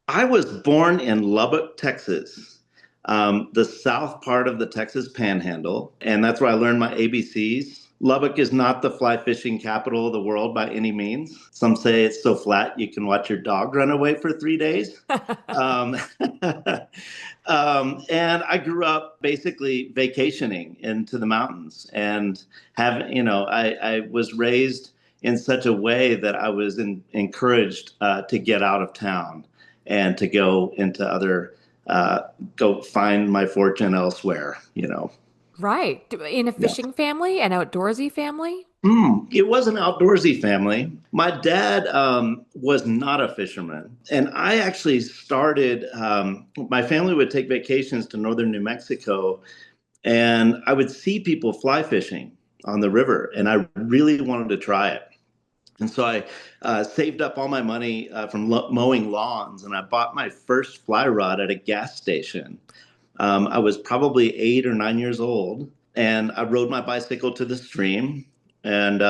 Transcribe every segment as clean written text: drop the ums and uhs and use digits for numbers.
I was born in Lubbock, Texas, the south part of the Texas Panhandle, and that's where I learned my ABCs. Lubbock is not the fly fishing capital of the world by any means. Some say it's so flat you can watch your dog run away for 3 days. Um, and I grew up basically vacationing into the mountains and I was raised in such a way that I was encouraged to get out of town and to go into uh, go find my fortune elsewhere. Right. In a Yeah. fishing family, an outdoorsy family? It was an outdoorsy family. My dad was not a fisherman. And I actually my family would take vacations to northern New Mexico, and I would see people fly fishing on the river, and I really wanted to try it. And so I saved up all my money from mowing lawns, and I bought my first fly rod at a gas station. I was probably 8 or 9 years old, and I rode my bicycle to the stream, and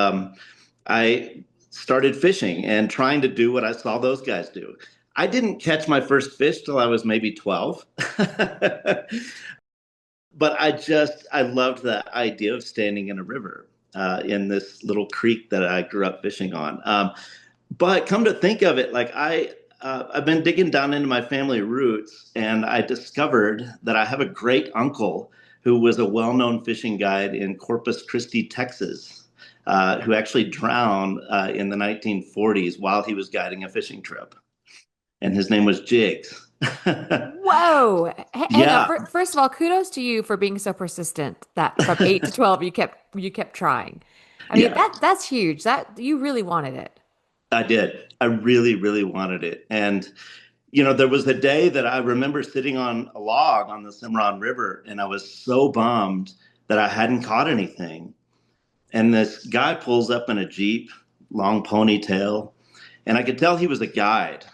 I started fishing and trying to do what I saw those guys do. I didn't catch my first fish till I was maybe 12. But I loved the idea of standing in a river in this little creek that I grew up fishing on. But come to think of it, I've been digging down into my family roots, and I discovered that I have a great uncle who was a well-known fishing guide in Corpus Christi, Texas, who actually drowned in the 1940s while he was guiding a fishing trip, and his name was Jigs. Whoa. Hang on. Yeah, First of all, kudos to you for being so persistent that from 8 to 12 you kept trying. I mean, yeah. that's huge. That you really wanted it. I did. I really, really wanted it. And, there was a day that I remember sitting on a log on the Cimarron River, and I was so bummed that I hadn't caught anything. And this guy pulls up in a Jeep, long ponytail, and I could tell he was a guide.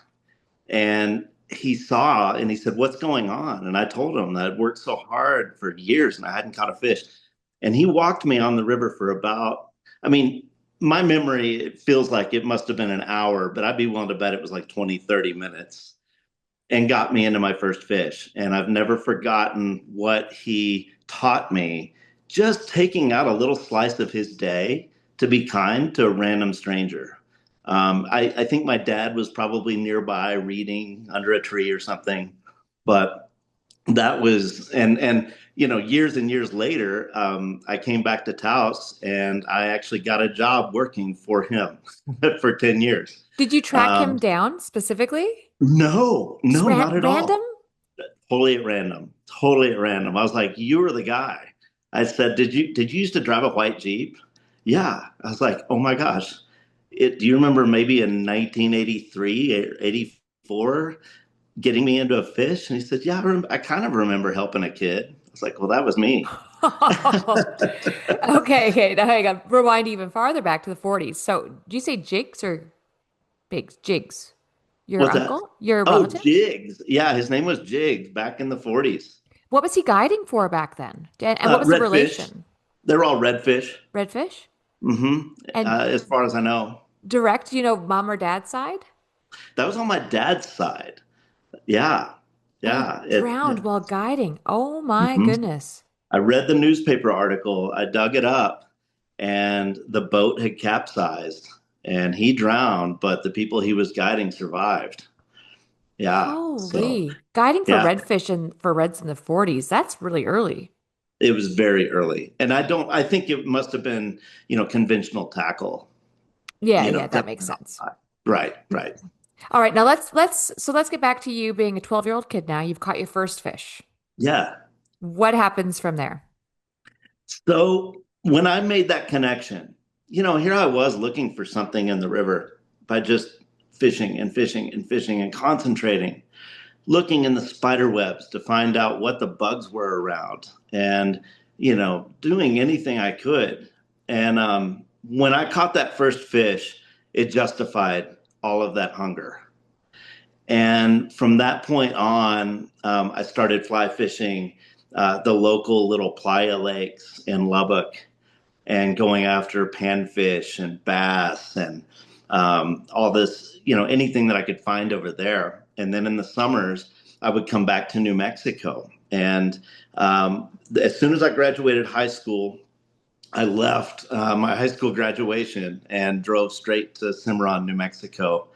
And he saw and he said, "What's going on?" And I told him that I'd worked so hard for years and I hadn't caught a fish. And he walked me on the river for I mean, my memory, it feels like it must have been an hour, but I'd be willing to bet it was like 20, 30 minutes, and got me into my first fish. And I've never forgotten what he taught me, just taking out a little slice of his day to be kind to a random stranger. I think my dad was probably nearby reading under a tree or something, but that was years and years later, I came back to Taos and I actually got a job working for him for 10 years. Did you track him Um, down specifically? no, Just no, not at random? all. Totally at random. Totally at random. I was like, "You were the guy." I said, "Did you used to drive a white Jeep?" Yeah. I was like, "Oh my gosh. Do you remember maybe in 1983 or 84 getting me into a fish?" And he said, "Yeah, I kind of remember helping a kid." I was like, "Well, that was me." Okay, okay. Now hang on. Rewind even farther back to the 40s. So, did you say Jigs or Biggs? Jigs. Your What's that? uncle? Your Oh, relative? Jigs. Yeah, his name was Jigs back in the 40s. What was he guiding for back then? And what was the Redfish. relation? They're all redfish. Redfish? Hmm. And As far as I know, direct, mom or dad's side? that was on my dad's side. Yeah, And he yeah. drowned while guiding. Oh my Mhm. goodness. I read the newspaper article. I dug it up, and the boat had capsized, and he drowned, but the people he was guiding survived. Yeah. So, Holy. Guiding for yeah, redfish and for reds in the 40s. That's really early. it was very early, and I think it must have been, conventional tackle. Yeah, yeah, that makes Definitely not sense. fly. Right, right. All right, now let's get back to you being a 12-year-old kid now. You've caught your first fish. Yeah. What happens from there? So when I made that connection, here I was looking for something in the river by just fishing and fishing and fishing and concentrating, looking in the spider webs to find out what the bugs were around, and, doing anything I could. And when I caught that first fish, it justified all of that hunger. And from that point on, I started fly fishing the local little playa lakes in Lubbock and going after panfish and bass and all this, anything that I could find over there. And then in the summers, I would come back to New Mexico. And as soon as I graduated high school, I left my high school graduation and drove straight to Cimarron, New Mexico.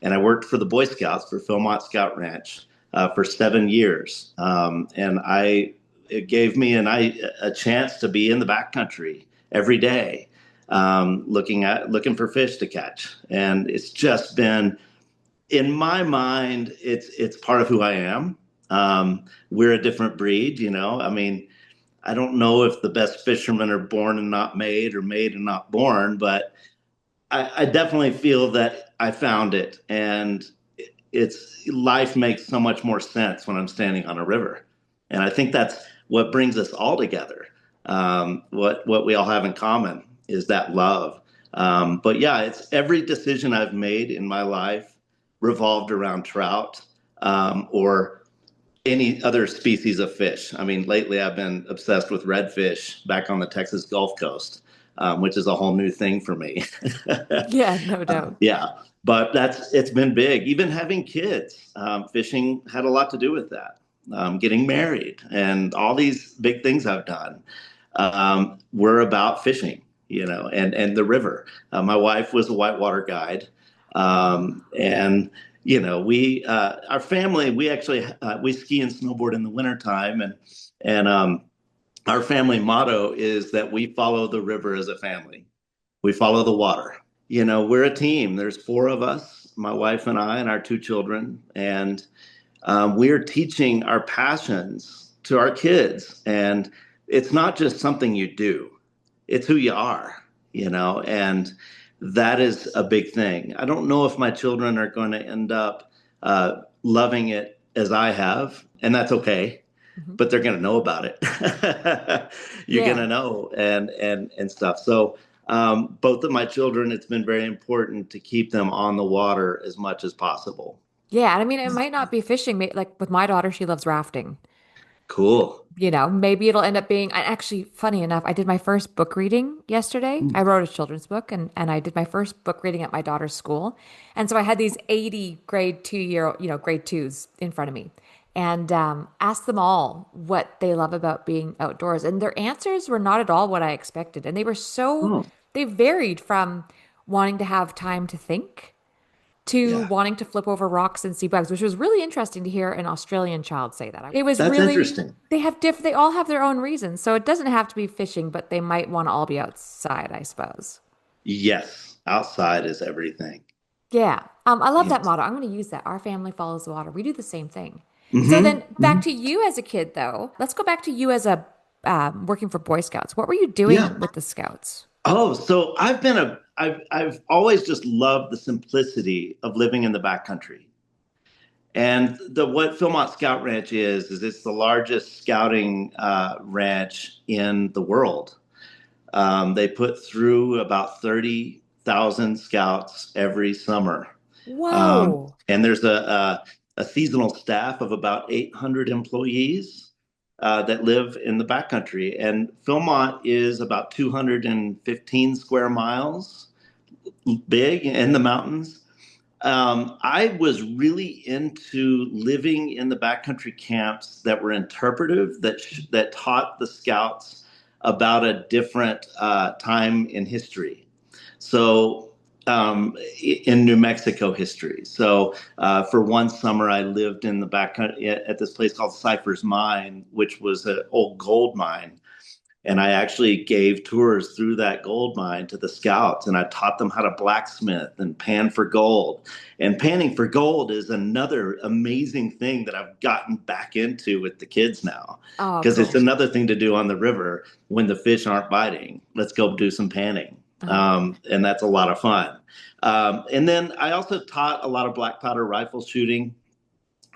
And I worked for the Boy Scouts for Philmont Scout Ranch for 7 years. It gave me a chance to be in the backcountry every day, looking for fish to catch. And it's just been, in my mind, it's part of who I am. We're a different breed, you know. I mean, I don't know if the best fishermen are born and not made, or made and not born, but I definitely feel that I found it, and it's life makes so much more sense when I'm standing on a river, and I think that's what brings us all together. What we all have in common is that love. But yeah, it's every decision I've made in my life revolved around trout, or any other species of fish. I mean, lately I've been obsessed with redfish back on the Texas Gulf Coast, which is a whole new thing for me. Yeah, no doubt. Yeah, but it's been big. Even having kids, fishing had a lot to do with that. Getting married and all these big things I've done were about fishing, you know, and the river. My wife was a whitewater guide, and you know, our family, we actually we ski and snowboard in the wintertime, and our family motto is that we follow the river as a family. We follow the water. You know, we're a team. There's four of us, my wife and I, and our two children, and we're teaching our passions to our kids. And it's not just something you do; it's who you are. You know, and that is a big thing. I don't know if my children are going to end up loving it as I have, and that's okay. Mhm. But they're going to know about it. You're going Yeah. to know, and stuff. So both of my children, it's been very important to keep them on the water as much as possible. Yeah, and I mean, it might not be fishing. Like with my daughter, she loves rafting. Cool. You know, maybe it'll end up being, and actually, funny enough, I did my first book reading yesterday. I wrote a children's book, and I did my first book reading at my daughter's school. And so I had these 80 grade twos in front of me, and asked them all what they love about being outdoors. And their answers were not at all what I expected. And Oh, they varied from wanting to have time to think to yeah. wanting to flip over rocks and see bugs, which was really interesting to hear an Australian child say that. It was That's really, interesting. they all have their own reasons. So it doesn't have to be fishing, but they might want to all be outside, I suppose. Yes, outside is everything. Yeah. I love that Yes. motto. I'm going to use that. Our family follows the water. We do the same thing. So then back Hmm. to you as a kid, though. Let's go back to you as a working for Boy Scouts. What were you Yeah. doing with the Scouts? Oh, so I've always just loved the simplicity of living in the backcountry. And what Philmont Scout Ranch is it's the largest scouting ranch in the world. They put through about 30,000 scouts every summer. Whoa. And there's a seasonal staff of about 800 employees that live in the backcountry. And Philmont is about 215 square miles big in the mountains. I was really into living in the backcountry camps that were interpretive, that taught the scouts about a different time in history. So, in New Mexico history. So, for one summer, I lived in the backcountry at this place called Cypher's Mine, which was an old gold mine. And I actually gave tours through that gold mine to the scouts, and I taught them how to blacksmith and pan for gold. And panning for gold is another amazing thing that I've gotten back into with the kids now, Oh, because it's cool. another thing to do on the river when the fish aren't biting. Let's go do some panning. Uh-huh. And that's a lot of fun. And then I also taught a lot of black powder rifle shooting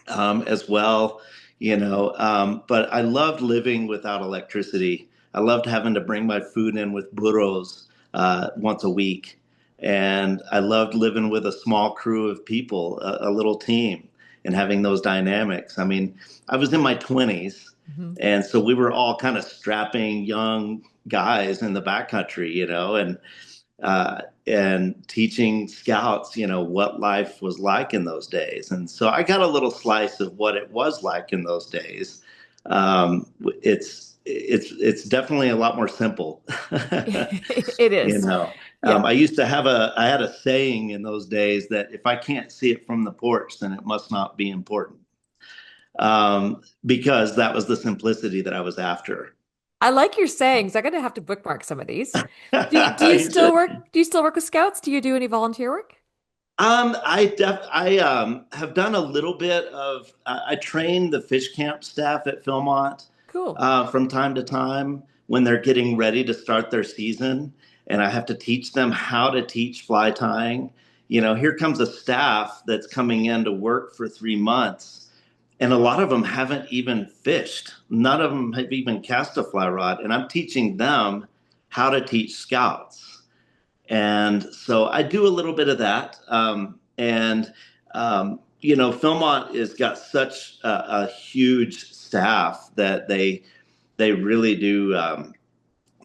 as well, you know. But I loved living without electricity. I loved having to bring my food in with burros once a week. And I loved living with a small crew of people, a little team, and having those dynamics. I mean, I was in my 20s, Mhm. and so we were all kind of strapping young guys in the backcountry, you know, and and teaching scouts, what life was like in those days. And so I got a little slice of what it was like in those days. It's definitely a lot more simple. It You is. know, Yeah. I had a saying in those days that if I can't see it from the porch, then it must not be important. Because that was the simplicity that I was after. I like your sayings. I'm gonna have to bookmark some of these. Do you You still should. work? Do you still work with scouts? Do you do any volunteer work? I have done a little bit of. I train the fish camp staff at Philmont Cool. from time to time when they're getting ready to start their season, and I have to teach them how to teach fly tying. Here comes a staff that's coming in to work for 3 months, and a lot of them haven't even fished. None of them have even cast a fly rod, and I'm teaching them how to teach scouts. And so I do a little bit of that. Philmont has got such a huge staff that they really do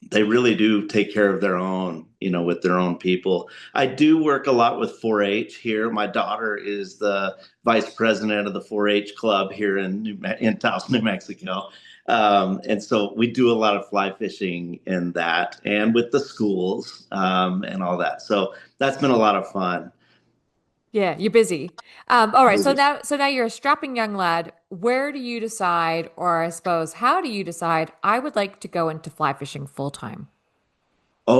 they really do take care of their own, with their own people. I do work a lot with 4-H here. My daughter is the vice president of the 4-H club here in Taos, New Mexico. And so we do a lot of fly fishing in that and with the schools and all that. So that's been a lot of fun. Yeah, you're busy. All right. So now you're a strapping young lad. Where do you decide, or I suppose, how do you decide I would like to go into fly fishing full time? I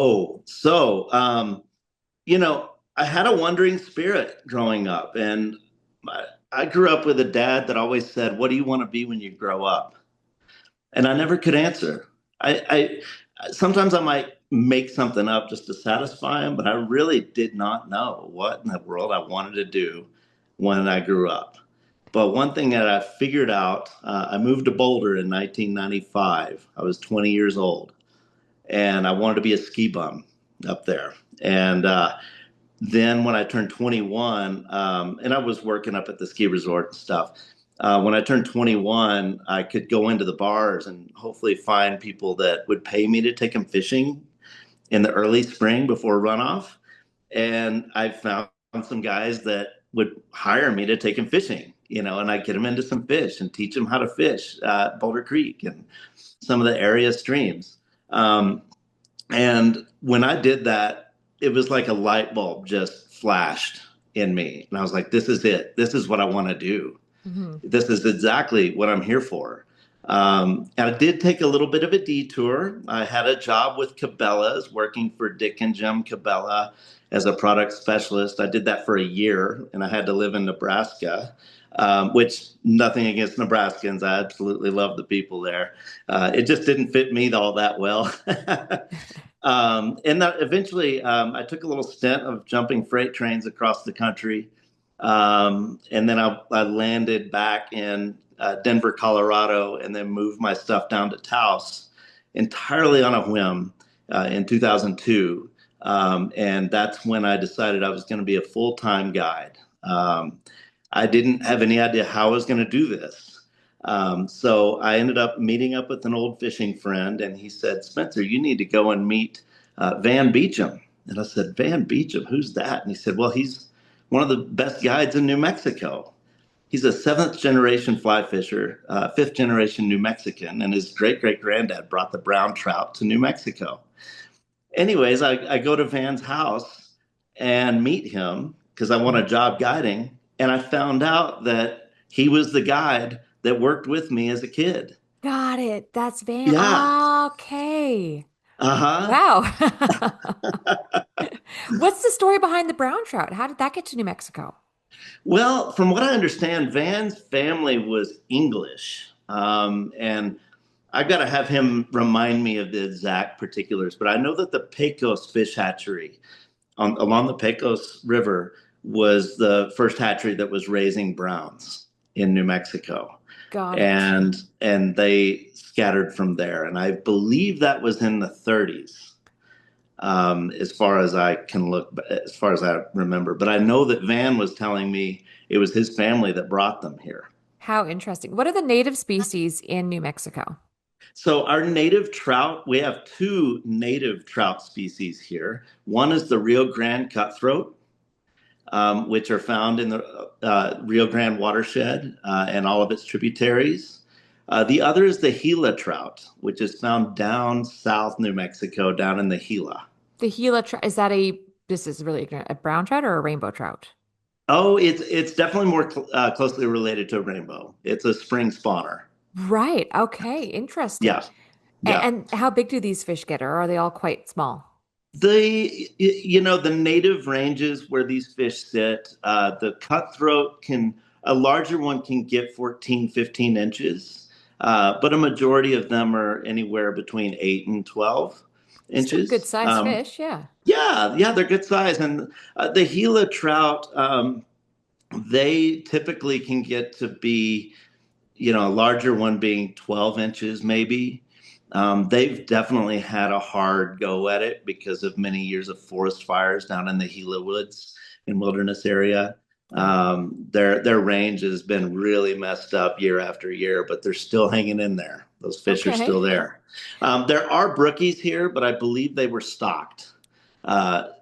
had a wandering spirit growing up, and I, I grew up with a dad that always said, "What do you want to be when you grow up?" And I never could answer. Sometimes I might make something up just to satisfy him, but I really did not know what in the world I wanted to do when I grew up. But one thing that I figured out, I moved to Boulder in 1995. I was 20 years old, and I wanted to be a ski bum up there. And then when I turned 21, and I was working up at the ski resort and stuff. When I turned 21, I could go into the bars and hopefully find people that would pay me to take them fishing in the early spring before runoff. And I found some guys that would hire me to take them fishing, and I'd get them into some fish and teach them how to fish Boulder Creek and some of the area streams. Um, and when I did that, it was like a light bulb just flashed in me. And I was like, this is it. This is what I want to do. Hmm. This is exactly what I'm here for. And I did take a little bit of a detour. I had a job with Cabela's, working for Dick and Jim Cabela as a product specialist. I did that for a year, and I had to live in Nebraska, which nothing against Nebraskans. I absolutely love the people there. It just didn't fit me all that well. And that eventually, I took a little stint of jumping freight trains across the country. And then I landed back in Denver, Colorado, and then moved my stuff down to Taos entirely on a whim in 2002. And that's when I decided I was going to be a full-time guide. I didn't have any idea how I was going to do this. So I ended up meeting up with an old fishing friend, and he said, "Spencer, you need to go and meet Van Beecham." And I said, "Van Beecham, who's that?" And he said, "Well, he's one of the best guides in New Mexico. He's a seventh generation fly fisher, fifth generation New Mexican, and his great great granddad brought the brown trout to New Mexico." Anyways, I go to Van's house and meet him because I want a job guiding. And I found out that he was the guide that worked with me as a kid. Got it. That's Van. Yeah. Okay. Uh Wow. What's the story behind the brown trout? How did that get to New Mexico? Well, from what I understand, Van's family was English. And I've got to have him remind me of the exact particulars, but I know that the Pecos fish hatchery along the Pecos River was the first hatchery that was raising browns in New Mexico. Got it. And they scattered from there. And I believe that was in the 30s, as far as I can look, as far as I remember. But I know that Van was telling me it was his family that brought them here. How interesting. What are the native species in New Mexico? So our native trout, we have two native trout species here. One is the Rio Grande cutthroat, which are found in the Rio Grande watershed and all of its tributaries. The other is the Gila trout, which is found down south New Mexico, down in the Gila. The Gila trout, is that this is really ignorant, a brown trout or a rainbow trout? Oh, it's definitely more closely related to a rainbow. It's a spring spawner. Right. Okay. Interesting. Yeah, yeah. And how big do these fish get, or are they all quite small? The native ranges where these fish sit, the cutthroat can, a larger one can get 14, 15 inches, but a majority of them are anywhere between 8 and 12 Still good inches. sized fish. Yeah. Yeah, yeah, they're good size. And the Gila trout, they typically can get to be, a larger one being 12 inches maybe. They've definitely had a hard go at it because of many years of forest fires down in the Gila Woods and wilderness area. Yeah. Their range has been really messed up year after year, but they're still hanging in there. Those fish are still Okay. there. There are brookies here, but I believe they were stocked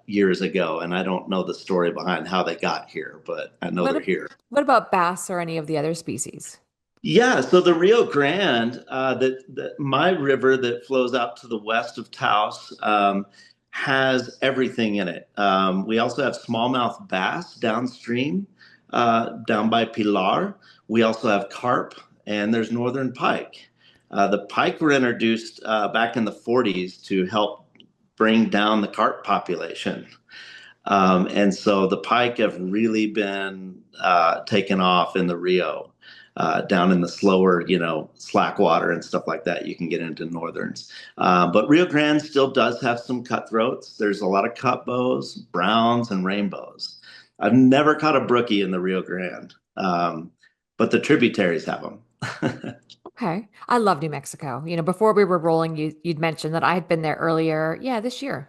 years ago, and I don't know the story behind how they got here, but I know What they're ab- here. what about bass or any of the other species? Yeah, so the Rio Grande, my river that flows out to the west of Taos, has everything in it. We also have smallmouth bass downstream, down by Pilar. We also have carp, and there's northern pike. The pike were introduced back in the 40s to help bring down the carp population. And so the pike have really been taken off in the Rio, down in the slower, slack water and stuff like that. You can get into northerns. But Rio Grande still does have some cutthroats. There's a lot of cutbows, browns, and rainbows. I've never caught a brookie in the Rio Grande, but the tributaries have them. Okay. I love New Mexico. Before we were rolling, you'd mentioned that I had been there earlier, yeah, this year.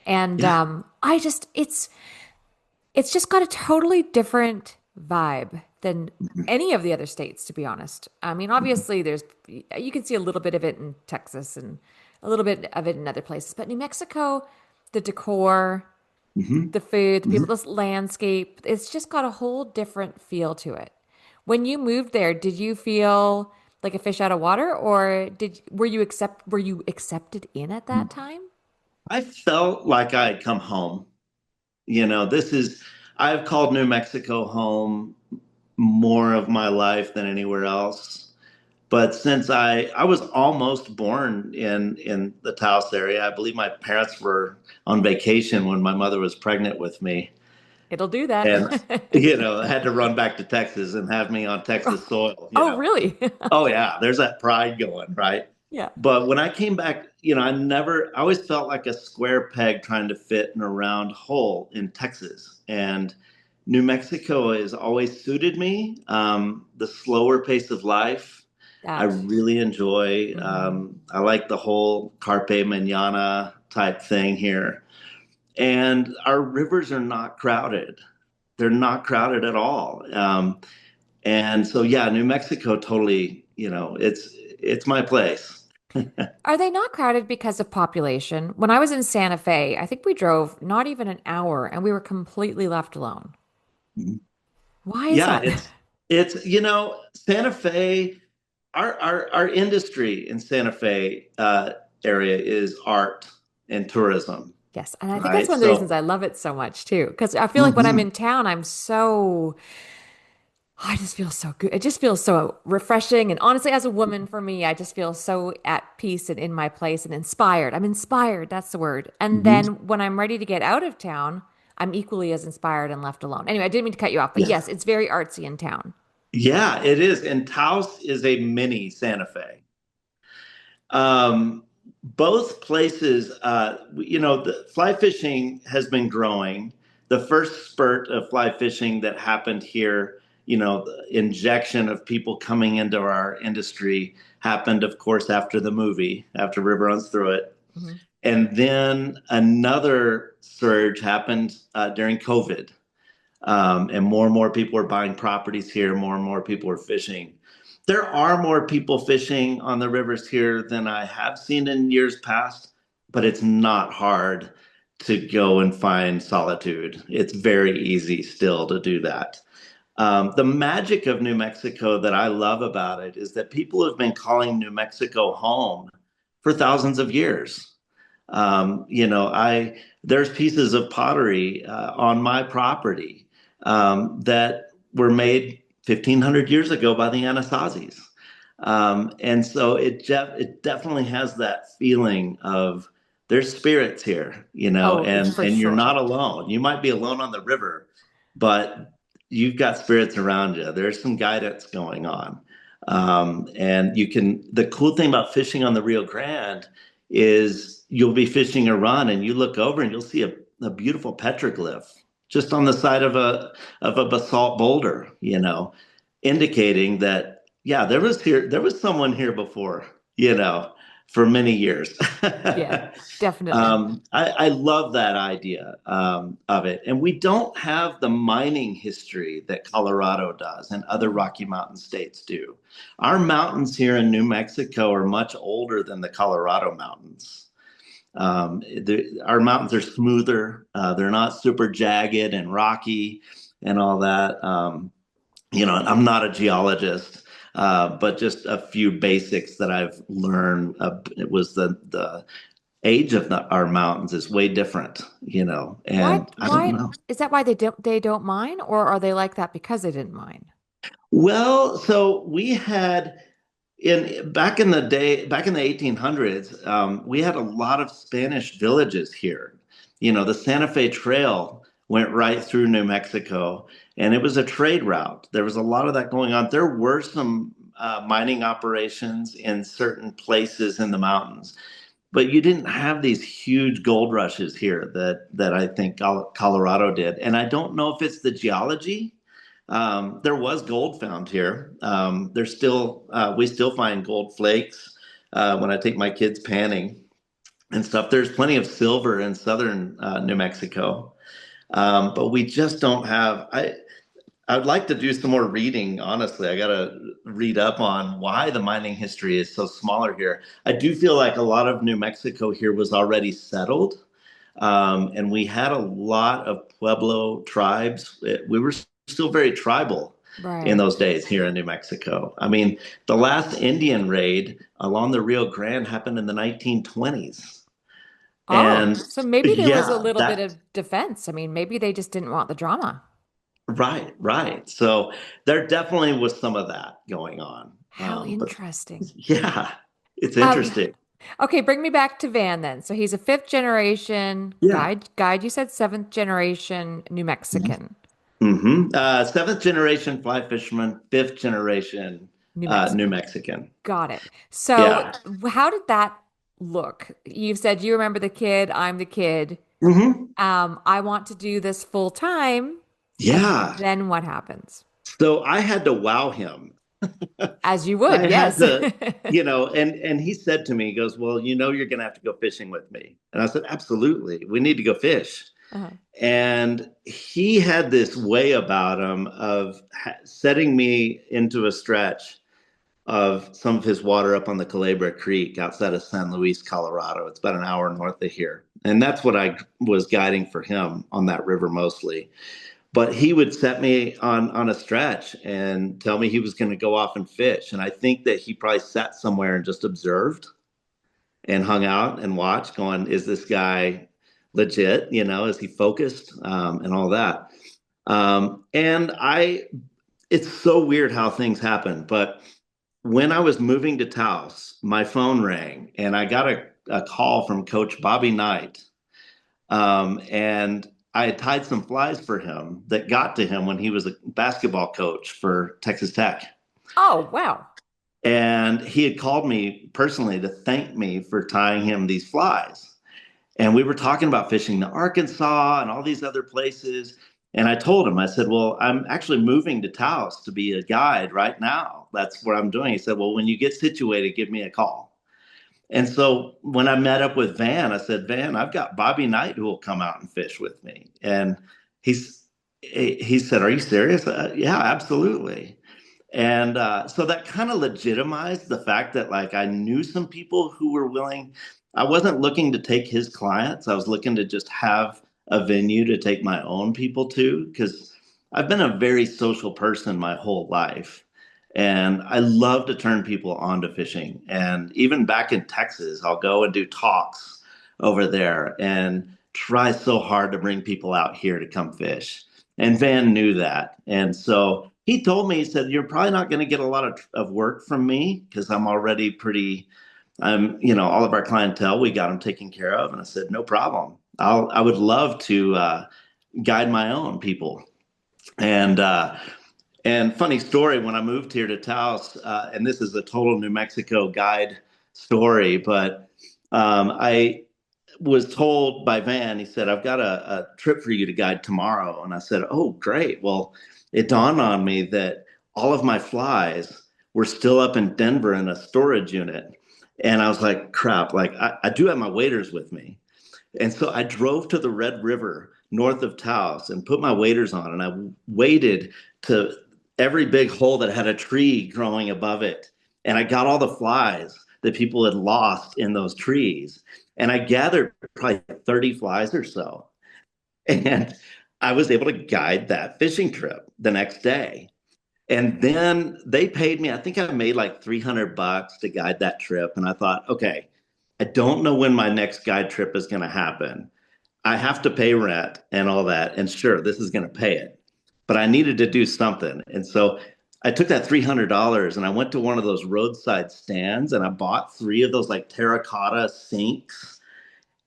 And Yeah. it's just got a totally different vibe than any of the other states, to be honest. I mean, obviously you can see a little bit of it in Texas and a little bit of it in other places, but New Mexico, the decor, Hmm. the food, the people, Hmm. this landscape, it's just got a whole different feel to it. When you moved there, did you feel like a fish out of water, or were you accepted in at that time? I felt like I had come home. This is, I've called New Mexico home more of my life than anywhere else. But since I was almost born in the Taos area, I believe my parents were on vacation when my mother was pregnant with me, It'll do that. and I had to run back to Texas and have me on Texas soil. Oh, really? Oh yeah, there's that pride going, right? Yeah. But when I came back, I always felt like a square peg trying to fit in a round hole in Texas. And New Mexico has always suited me. The slower pace of life, I That. really enjoy. Mhm. I like the whole carpe mañana type thing here. And our rivers are not crowded. They're not crowded at all. And so, yeah, New Mexico totally, it's my place. Are they not crowded because of population? When I was in Santa Fe, I think we drove not even an hour and we were completely left alone. Why is Yeah, that? it's Santa Fe, our industry in Santa Fe area is art and tourism, Yes, and I think that's right? one of the reasons So, I love it so much too. Because I feel like when I'm mhm. in town, I just feel so good. It just feels so refreshing. And honestly, as a woman, for me, I just feel so at peace and in my place and inspired. I'm inspired. That's the word. And Mhm. then when I'm ready to get out of town, I'm equally as inspired and left alone. Anyway, I didn't mean to cut you off, but Yeah, yes, it's very artsy in town. yeah, it is. And Taos is a mini Santa Fe. Both places, the fly fishing has been growing. The first spurt of fly fishing that happened here, the injection of people coming into our industry happened, of course, after the movie, after River Runs Through It. Mhm. And then another surge happened during COVID. And more people were buying properties here, more and more people were fishing. There are more people fishing on the rivers here than I have seen in years past, but it's not hard to go and find solitude. It's very easy still to do that. The magic of New Mexico that I love about it is that people have been calling New Mexico home for thousands of years. There's pieces of pottery on my property that were made 1,500 years ago by the Anasazis. And so it definitely has that feeling of there's spirits here, Oh, for and you're sure. not alone. You might be alone on the river, but you've got spirits around you. There's some guidance going on. The cool thing about fishing on the Rio Grande is you'll be fishing a run and you look over and you'll see a beautiful petroglyph just on the side of a basalt boulder, indicating that yeah, there was someone here before, for many years. Yeah, definitely. I love that idea of it. And we don't have the mining history that Colorado does and other Mm. Rocky Mountain states do. Our mountains here in New Mexico are much older than the Colorado mountains. Our mountains are smoother. They're not super jagged and rocky and all that. I'm not a geologist, but just a few basics that I've learned. It was the age of our mountains is way different, Why, and I don't why know. is that why they don't mine, or are they like that because they didn't mine? Well, so we had in back in the 1800s, we had a lot of Spanish villages here. The Santa Fe Trail went right through New Mexico, and it was a trade route. There was a lot of that going on. There were some mining operations in certain places in the mountains, but you didn't have these huge gold rushes here that I think Colorado did. And I don't know if it's the geology. There was gold found here. We still find gold flakes when I take my kids panning and stuff. There's plenty of silver in southern New Mexico, but we just don't have. I'd like to do some more reading. Honestly, I got to read up on why the mining history is so smaller here. I do feel like a lot of New Mexico here was already settled, and we had a lot of Pueblo tribes. We were still very tribal in Right. those days here in New Mexico. I mean, the last Indian raid along the Rio Grande happened in the 1920s. Oh, And so maybe there was a yeah, little bit that of defense. I mean, maybe they just didn't want the drama. right, right. So there definitely was some of that going on. How But interesting. yeah, it's Um, interesting. okay, bring me back to Van then. So he's a fifth generation Yeah. guide. You said seventh generation New Mexican, Seventh generation fly fisherman, fifth generation New New Mexican. Mexican. Got it. So Yeah. how did that look? You said you remember the kid, I'm the kid. hmm I want to do this full time. And Yeah. then what happens? So I had to wow him. As you would, I had yes. to, and he said to me, he goes, "Well, you're going to have to go fishing with me." And I said, "Absolutely. We need to go fish." Uh-huh. And he had this way about him of setting me into a stretch of some of his water up on the Culebra Creek outside of San Luis, Colorado. It's about an hour north of here. And that's what I was guiding for him on that river mostly. But he would set me on a stretch and tell me he was going to go off and fish. And I think that he probably sat somewhere and just observed and hung out and watched, going, is this guy legit? Is he focused? And all that. And it's so weird how things happen. But when I was moving to Taos, my phone rang and I got a call from Coach Bobby Knight. And I had tied some flies for him that got to him when he was a basketball coach for Texas Tech. Oh, wow. And he had called me personally to thank me for tying him these flies. And we were talking about fishing to Arkansas and all these other places. And I told him, I said, well, I'm actually moving to Taos to be a guide right now. That's what I'm doing. He said, well, when you get situated, give me a call. And so when I met up with Van, I said, Van, I've got Bobby Knight who will come out and fish with me. And he said, are you serious? Yeah, absolutely. And so that kind of legitimized the fact that like I knew some people who were willing. I wasn't looking to take his clients. I was looking to just have a venue to take my own people to because I've been a very social person my whole life. And I love to turn people on to fishing. And even back in Texas, I'll go and do talks over there and try so hard to bring people out here to come fish. And Van knew that. And so he told me, he said, you're probably not going to get a lot of work from me because I'm already pretty, all of our clientele, we got them taken care of. And I said, no problem. I would love to guide my own people. And, uh, and funny story, when I moved here to Taos, and this is a total New Mexico guide story, but I was told by Van, he said, I've got a trip for you to guide tomorrow. And I said, oh, great. Well, it dawned on me that all of my flies were still up in Denver in a storage unit. And I was like, crap, like I do have my waders with me. And so I drove to the Red River north of Taos and put my waders on. And I waded to every big hole that had a tree growing above it. And I got all the flies that people had lost in those trees. And I gathered probably 30 flies or so. And I was able to guide that fishing trip the next day. And then they paid me, I think I made like $300 to guide that trip. And I thought, okay, I don't know when my next guide trip is going to happen. I have to pay rent and all that. And sure, this is going to pay it. But I needed to do something. And so I took that $300 and I went to one of those roadside stands and I bought three of those like terracotta sinks,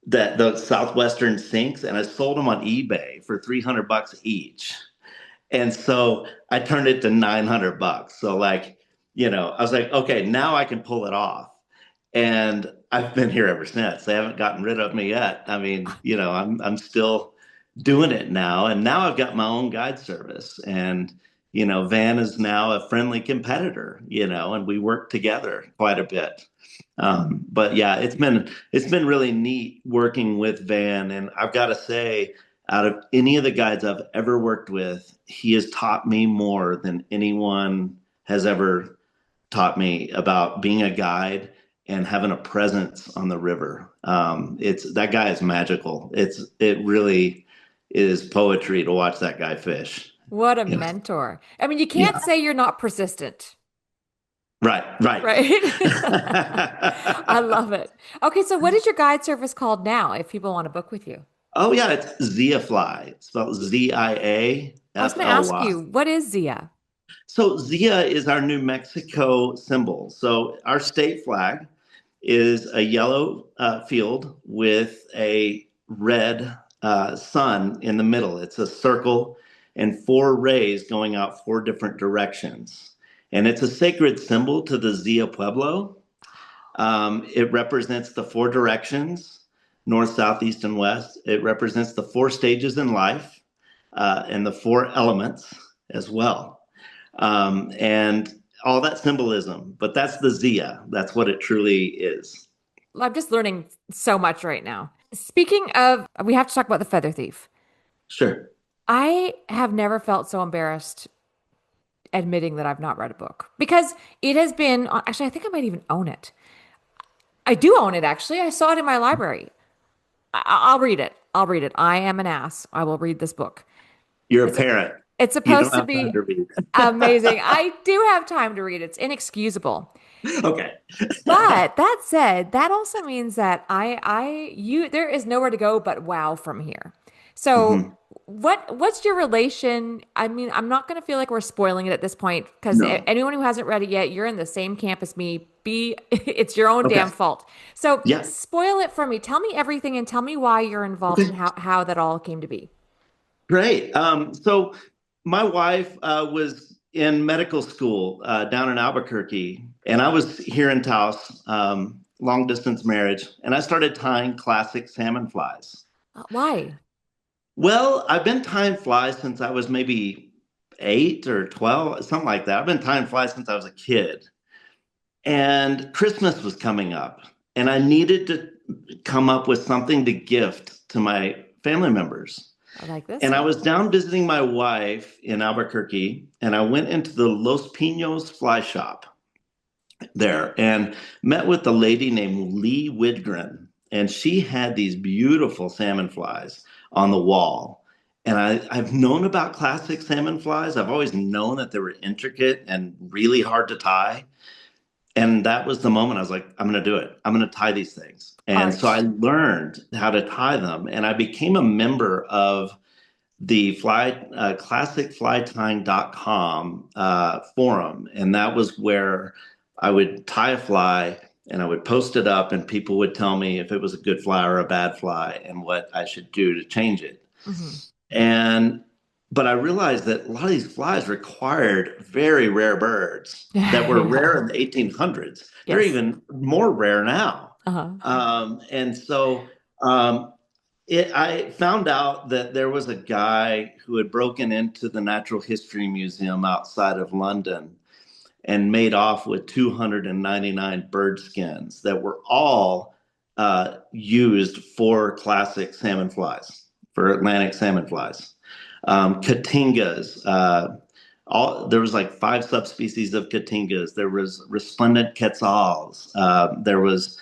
that the Southwestern sinks, and I sold them on eBay for $300 each. And so I turned it to $900. So like, I was like, okay, now I can pull it off. And I've been here ever since. They haven't gotten rid of me yet. I mean, I'm still doing it now. And now I've got my own guide service. And, Van is now a friendly competitor, and we work together quite a bit. But yeah, it's been really neat working with Van. And I've got to say, out of any of the guides I've ever worked with, he has taught me more than anyone has ever taught me about being a guide and having a presence on the river. It's that guy is magical. It really is poetry to watch that guy fish. What a You know? mentor. I mean, you can't Yeah. say you're not persistent, Right. Right. right? I love it. Okay, so what is your guide service called now if people want to book with you? Oh yeah, it's Zia Fly. It's spelled I was going to ask Ziafly. you, what is Zia? So Zia is our New Mexico symbol. So our state flag is a yellow field with a red sun in the middle. It's a circle and four rays going out four different directions. And it's a sacred symbol to the Zia Pueblo. It represents the four directions, north, south, east, and west. It represents the four stages in life and the four elements as well. And all that symbolism, but that's the Zia. That's what it truly is. I'm just learning so much right now. Speaking of, we have to talk about the feather thief. Sure. I have never felt so embarrassed admitting that I've not read a book because it has been, actually, I think I might even own it. I do own it, actually. I saw it in my library. I'll read it. I'll read it. I am an ass. I will read this book. You're a It's parent. it's You supposed don't to have time be to read. amazing. I do have time to read it. It's inexcusable. Okay. But that said, that also means that there is nowhere to go but wow from here. So Hmm. what's your relation? I mean, I'm not going to feel like we're spoiling it at this point because No. anyone who hasn't read it yet, you're in the same camp as me. It's your own Okay. damn fault. So Yeah. spoil it for me. Tell me everything and tell me why you're involved and Okay. how that all came to be. Great. So my wife was in medical school down in Albuquerque, and I was here in Taos, long distance marriage, and I started tying classic salmon flies. Why? Well, I've been tying flies since I was maybe 8 or 12, something like that. I've been tying flies since I was a kid. And Christmas was coming up, and I needed to come up with something to gift to my family members. I like this And I one. was down visiting my wife in Albuquerque, and I went into the Los Pinos fly shop there and met with a lady named Lee Widgren. And she had these beautiful salmon flies on the wall. And I've known about classic salmon flies. I've always known that they were intricate and really hard to tie. And that was the moment I was like, I'm going to do it. I'm going to tie these things. And so I Art. learned how to tie them. And I became a member of the classicflytying.com forum. And that was where I would tie a fly and I would post it up, and people would tell me if it was a good fly or a bad fly and what I should do to change it. Hmm. And but I realized that a lot of these flies required very rare birds that were rare Yeah. in the 1800s. They're Yes. even more rare now. Uh-huh. And so I found out that there was a guy who had broken into the Natural History Museum outside of London and made off with 299 bird skins that were all used for classic salmon flies, for Atlantic salmon flies. Cotingas, there was like 5 subspecies of cotingas. There was resplendent quetzals. There was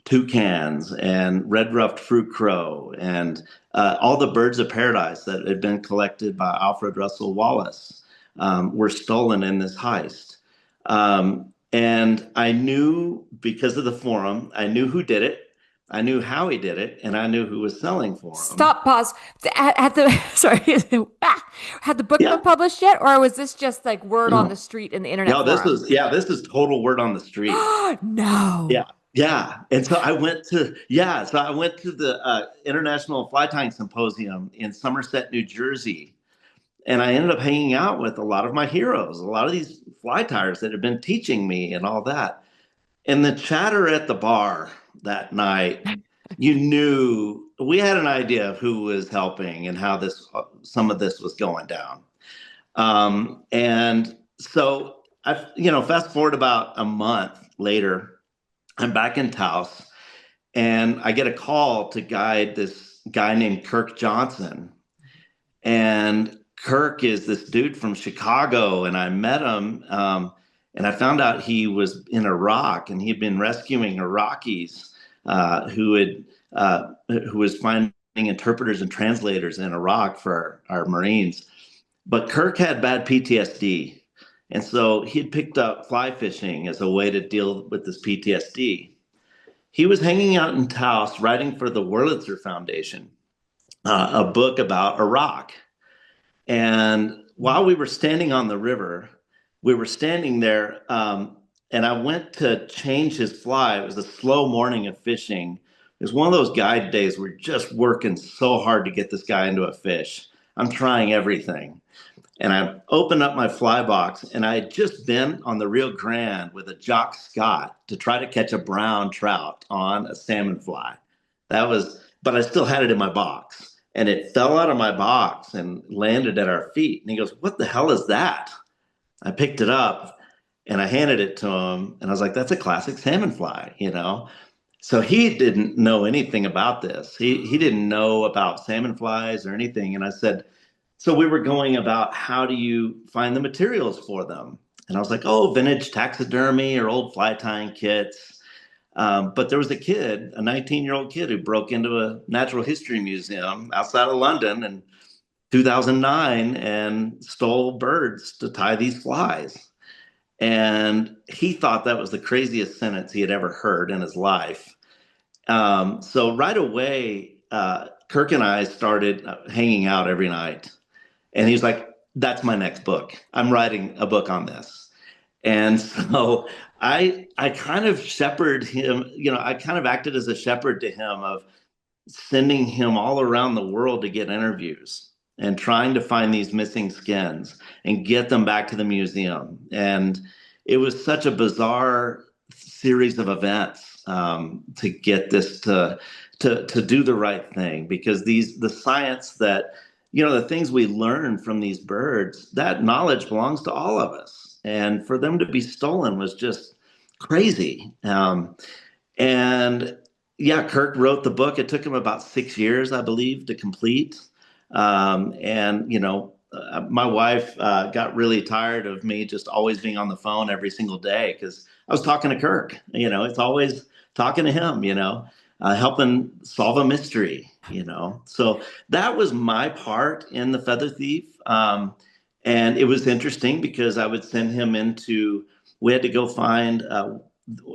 toucans and red-ruffed fruit crow and all the birds of paradise that had been collected by Alfred Russel Wallace were stolen in this heist. And I knew, because of the forum, I knew who did it, I knew how he did it, and I knew who was selling for him. Stop, pause. Had the sorry, had the book been Yeah. published yet, or was this just like word on the No, street in the internet no, forum? this is total word on the street. Yeah. No. Yeah. And so I went to the International Fly Tying Symposium in Somerset, New Jersey. And I ended up hanging out with a lot of my heroes, a lot of these fly tyers that had been teaching me and all that. And the chatter at the bar that night, you knew we had an idea of who was helping and how some of this was going down. And so fast forward about a month later, I'm back in Taos and I get a call to guide this guy named Kirk Johnson. And Kirk is this dude from Chicago, and I met him. And I found out he was in Iraq, and he'd been rescuing Iraqis who was finding interpreters and translators in Iraq for our Marines. But Kirk had bad PTSD, and so he had picked up fly fishing as a way to deal with this PTSD. He was hanging out in Taos writing for the Wurlitzer Foundation, a book about Iraq. And while we were standing on the river, we were standing there, and I went to change his fly. It was a slow morning of fishing. It was one of those guide days where we're just working so hard to get this guy into a fish. I'm trying everything. And I opened up my fly box, and I had just been on the Rio Grande with a Jock Scott to try to catch a brown trout on a salmon fly. But I still had it in my box, and it fell out of my box and landed at our feet. And he goes, "What the hell is that?" I picked it up and I handed it to him, and I was like, "That's a classic salmon fly, you know?" So he didn't know anything about this. He didn't know about salmon flies or anything. And I said, so we were going about how do you find the materials for them? And I was like, oh, vintage taxidermy or old fly tying kits. But there was a 19-year-old kid who broke into a natural history museum outside of London in 2009 and stole birds to tie these flies. And he thought that was the craziest sentence he had ever heard in his life. So right away, Kirk and I started hanging out every night. And he's like, that's my next book. I'm writing a book on this. And so I kind of shepherded him, I kind of acted as a shepherd to him of sending him all around the world to get interviews and trying to find these missing skins and get them back to the museum. And it was such a bizarre series of events to get this to do the right thing, because the science that the things we learn from these birds, that knowledge belongs to all of us, and for them to be stolen was just crazy. And yeah, Kirk wrote the book. It took him about 6 years, I believe, to complete. And, my wife got really tired of me just always being on the phone every single day because I was talking to Kirk. It's always talking to him, helping solve a mystery. So that was my part in The Feather Thief. And it was interesting because I would send him we had to go find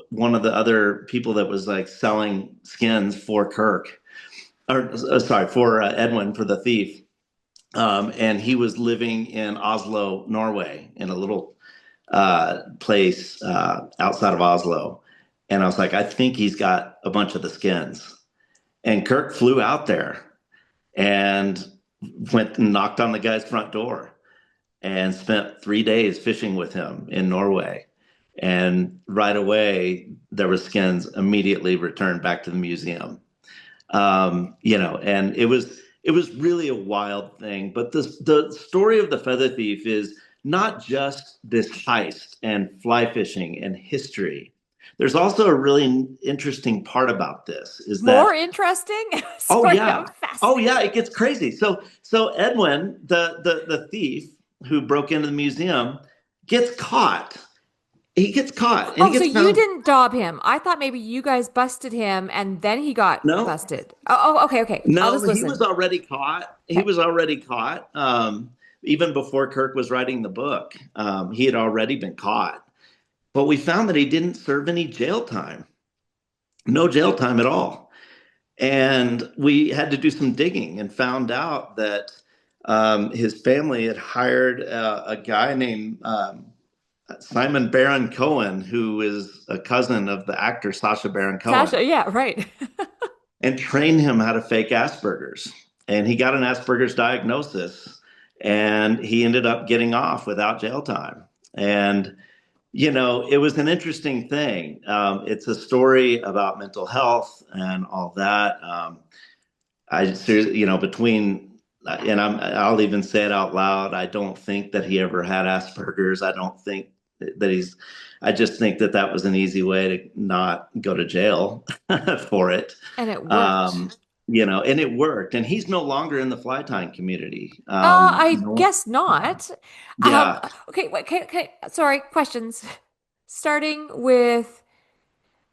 one of the other people that was like selling skins for Kirk, or sorry, for Edwin, for the thief. And he was living in Oslo, Norway, in a little place outside of Oslo. And I was like, I think he's got a bunch of the skins. And Kirk flew out there and went and knocked on the guy's front door and spent 3 days fishing with him in Norway. And right away, there were skins immediately returned back to the museum. And it was really a wild thing. But the story of the Feather Thief is not just this heist and fly fishing and history. There's also a really interesting part about this is More that, interesting? oh Sorry, I'm yeah, oh yeah, fascinated. it gets crazy. So Edwin, the thief who broke into the museum, gets caught. He gets caught and he Oh, so gets you found. didn't dob him. I thought maybe you guys busted him and then he got No, busted. Oh, okay, okay. I'll no, just he was listen. already caught. He Okay. was already caught. Even before Kirk was writing the book, he had already been caught. But we found that he didn't serve any jail time, no jail time at all. And we had to do some digging and found out that his family had hired a guy named Simon Baron Cohen, who is a cousin of the actor Sacha Baron Sasha, Cohen, yeah, right. and trained him how to fake Asperger's. And he got an Asperger's diagnosis and he ended up getting off without jail time. And, it was an interesting thing. It's a story about mental health and all that. I seriously, and I'll even say it out loud. I don't think that he ever had Asperger's. I don't think that I just think that that was an easy way to not go to jail for it. And it worked. Um, and it worked. And he's no longer in the fly tying community. I guess not. Um, Yeah. okay, wait, okay, sorry, questions. Starting with,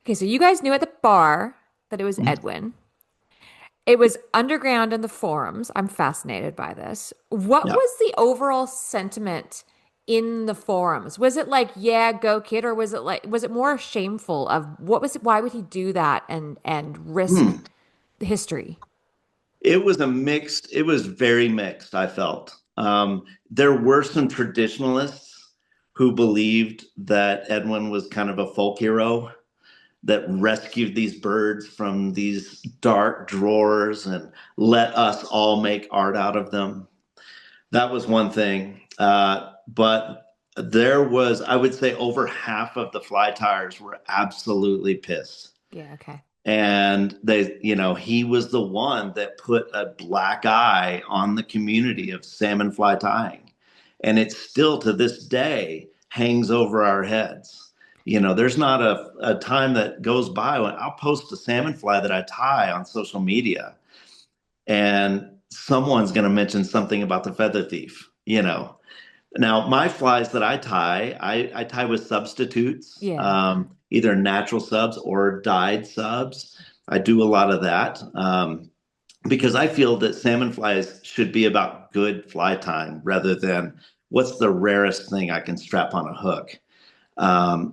okay, so you guys knew at the bar that it was Edwin. It was underground in the forums. I'm fascinated by this. What Yeah. was the overall sentiment in the forums? Was it like, yeah, go kid, or was it more shameful of what was it, why would he do that and risk Hmm. the history? It was very mixed, I felt. There were some traditionalists who believed that Edwin was kind of a folk hero that rescued these birds from these dark drawers and let us all make art out of them. That was one thing. But I would say, over half of the fly tires were absolutely pissed. Yeah, okay. And he was the one that put a black eye on the community of salmon fly tying. And it still to this day hangs over our heads. There's not a time that goes by when I'll post a salmon fly that I tie on social media and someone's going to mention something about the feather thief. Now, my flies that I tie with substitutes, Yeah. either natural subs or dyed subs. I do a lot of that because I feel that salmon flies should be about good fly time rather than what's the rarest thing I can strap on a hook.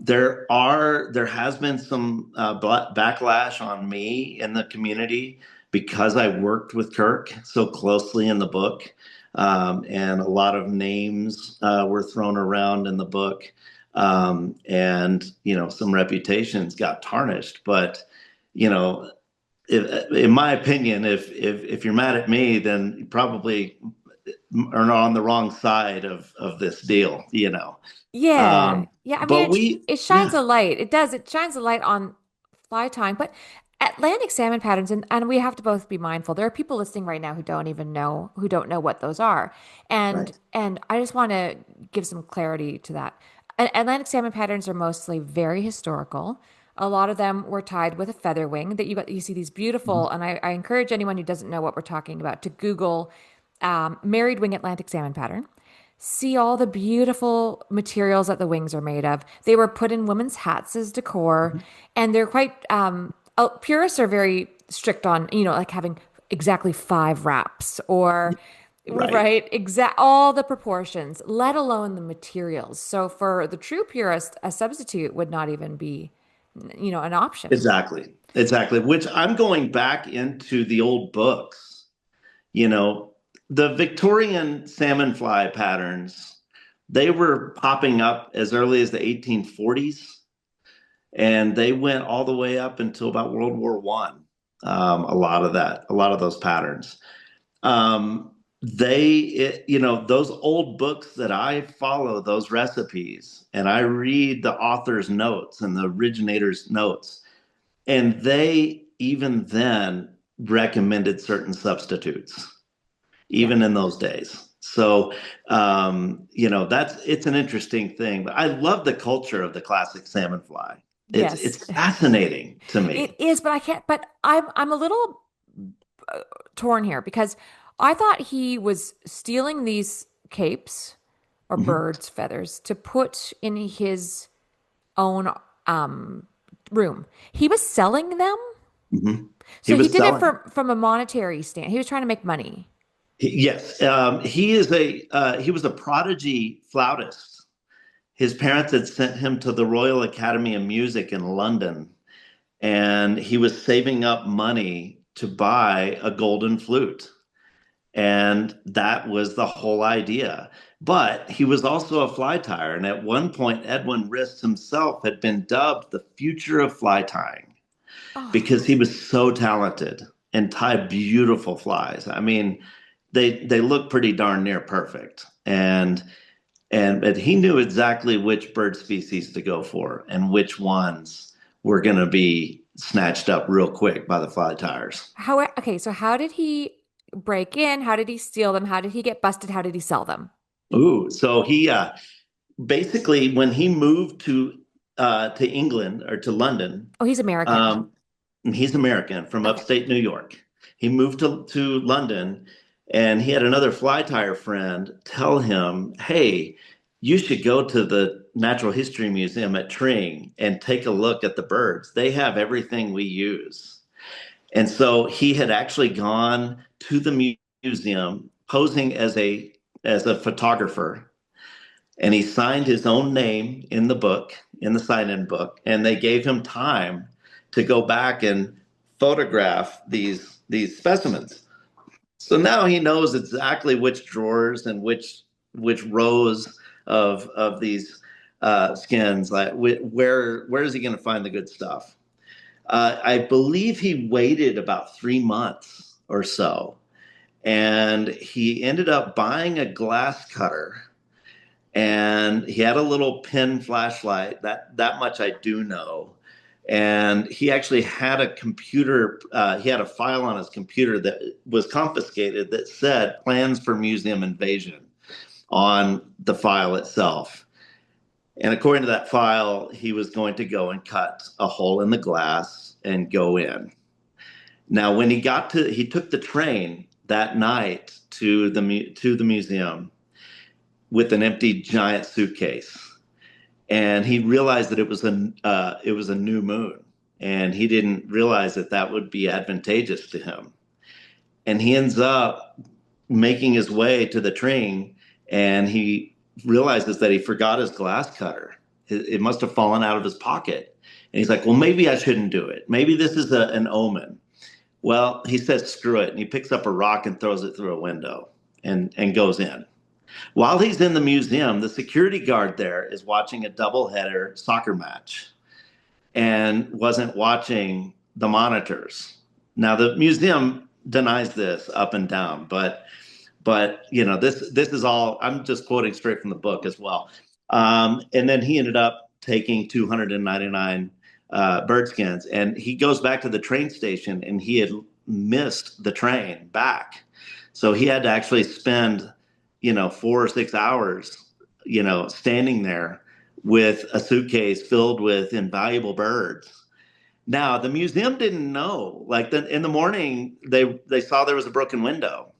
There has been some backlash on me in the community because I worked with Kirk so closely in the book, and a lot of names were thrown around in the book, and some reputations got tarnished. But you know, in my opinion, if you're mad at me, then you probably are on the wrong side of this deal. Yeah. Um, Yeah. I mean, but we, it shines yeah, a light. It does. It shines a light on fly tying, but Atlantic salmon patterns, and we have to both be mindful. There are people listening right now who don't know what those are. right. And I just want to give some clarity to that. Atlantic salmon patterns are mostly very historical. A lot of them were tied with a feather wing that you see these Mhm. beautiful, and I encourage anyone who doesn't know what we're talking about to Google married wing Atlantic salmon pattern. See all the beautiful materials that the wings are made of. They were put in women's hats as decor, and they're quite purists are very strict on, like having exactly five wraps or Right. right, exact all the proportions, let alone the materials. So for the true purist, a substitute would not even be, an option. Exactly. Exactly. Which I'm going back into the old books. You know, the Victorian salmon fly patterns, they were popping up as early as the 1840s, and they went all the way up until about World War One. A lot of those patterns. Those old books that I follow, those recipes, and I read the author's notes and the originator's notes, and they even then recommended certain substitutes Yeah. even in those days. So, it's an interesting thing. But I love the culture of the classic salmon fly. Yes. It's fascinating to It me. is, but I can't, but I'm a little torn here because I thought he was stealing these capes or Mhm, birds' feathers to put in his own um room. He was selling them. mhm. He So he was did it selling. from a monetary stand. He was trying to make money. Yes, he was a prodigy flautist. His parents had sent him to the Royal Academy of Music in London, and he was saving up money to buy a golden flute. And that was the whole idea. But he was also a fly tyer. And at one point, Edwin Rist himself had been dubbed the future of fly tying Oh, because he was so talented and tied beautiful flies. I mean, they look pretty darn near perfect. And but he knew exactly which bird species to go for and which ones were going to be snatched up real quick by the fly tyers. okay, so how did he break in? How did he steal them? How did he get busted? How did he sell them? Ooh, so he basically when he moved to England or to London, Oh, he's American. um, he's American from Okay. upstate New York. He moved to London, and he had another fly tyer friend tell him, "Hey, you should go to the Natural History Museum at Tring and take a look at the birds. They have everything we use." And so he had actually gone to the museum posing as a photographer, and he signed his own name in the book, in the sign-in book, and they gave him time to go back and photograph these specimens. So now he knows exactly which drawers and which rows of these skins. Like where is he going to find the good stuff? I believe he waited about 3 months or so, and he ended up buying a glass cutter, and he had a little pin flashlight. That much I do know. And he actually had a computer. He had a file on his computer that was confiscated that said "plans for museum invasion" on the file itself. And according to that file, he was going to go and cut a hole in the glass and go in. Now, when he took the train that night to the museum with an empty giant suitcase, and he realized that it was a new moon, and he didn't realize that that would be advantageous to him. And he ends up making his way to the train, and he realizes that he forgot his glass cutter. It must have fallen out of his pocket, and he's like, "Well, maybe I shouldn't do it. Maybe this is an omen." Well, he says, "Screw it," and he picks up a rock and throws it through a window and goes in. While he's in the museum, the security guard there is watching a doubleheader soccer match and wasn't watching the monitors. Now the museum denies this up and down, but this is all I'm just quoting straight from the book as well. And then he ended up taking 299 bird skins, and he goes back to the train station, and he had missed the train back, so he had to actually spend 4 or 6 hours standing there with a suitcase filled with invaluable birds. Now the museum didn't know. Like in the morning, they saw there was a broken window,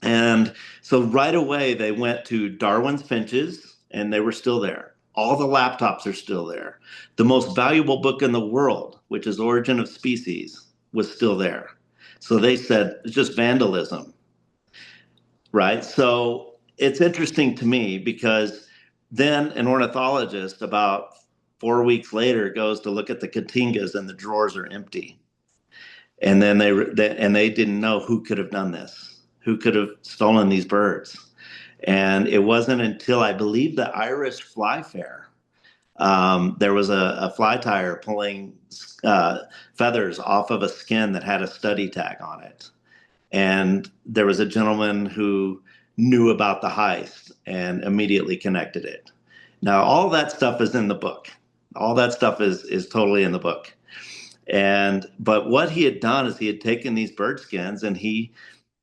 And so right away, they went to Darwin's finches, and they were still there. All the laptops are still there. The most valuable book in the world, which is Origin of Species, was still there. So they said it's just vandalism, right? So it's interesting to me because then an ornithologist, about 4 weeks later, goes to look at the Caatingas, and the drawers are empty. And then they didn't know who could have done this, who could have stolen these birds. And it wasn't until I believe the Irish fly fair, there was a fly tyer pulling uh, feathers off of a skin that had a study tag on it. And there was a gentleman who knew about the heist and immediately connected it. Now, all that stuff is in the book. All that stuff is totally in the book. And but what he had done is he had taken these bird skins and he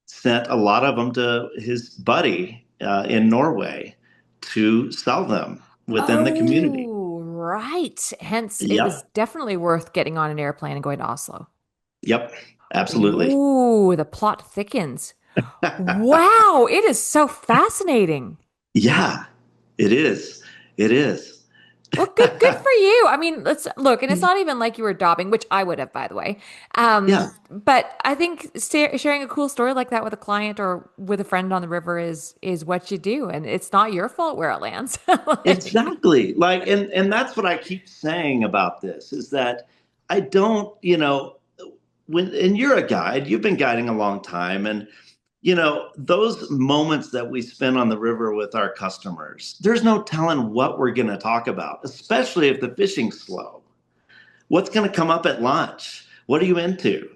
sent a lot of them to his buddy in Norway to sell them within the community. Oh, right. Hence, it was Yep. definitely worth getting on an airplane and going to Oslo. Yep. Absolutely. Ooh, the plot thickens. Wow, it is so fascinating. Yeah, it is. It is. Well, good for you. I mean, let's look, and it's not even like you were dobbing, which I would have, by the way. Yeah, But I think sharing a cool story like that with a client or with a friend on the river is what you do, and it's not your fault where it lands. Like, exactly. Like, and that's what I keep saying about this is that I don't, when and you're a guide, you've been guiding a long time, and those moments that we spend on the river with our customers, there's no telling what we're going to talk about, especially if the fishing's slow. What's going to come up at lunch? What are you into?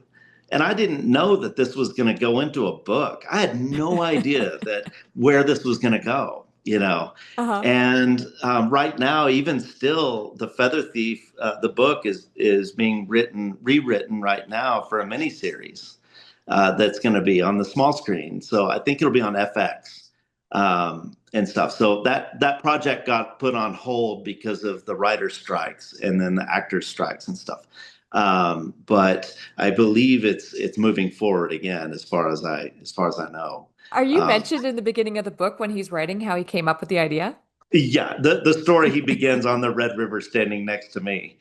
And I didn't know that this was going to go into a book. I had no idea that where this was going to go. uh-huh. And right now, even still, the Feather Thief, the book is being rewritten right now for a miniseries that's going to be on the small screen. So I think it'll be on FX and stuff. So that project got put on hold because of the writer strikes and then the actors strikes and stuff. But I believe it's moving forward again, as far as I know. Are you Um, mentioned in the beginning of the book when he's writing how he came up with the idea? yeah, the story he begins on the Red River standing next to me.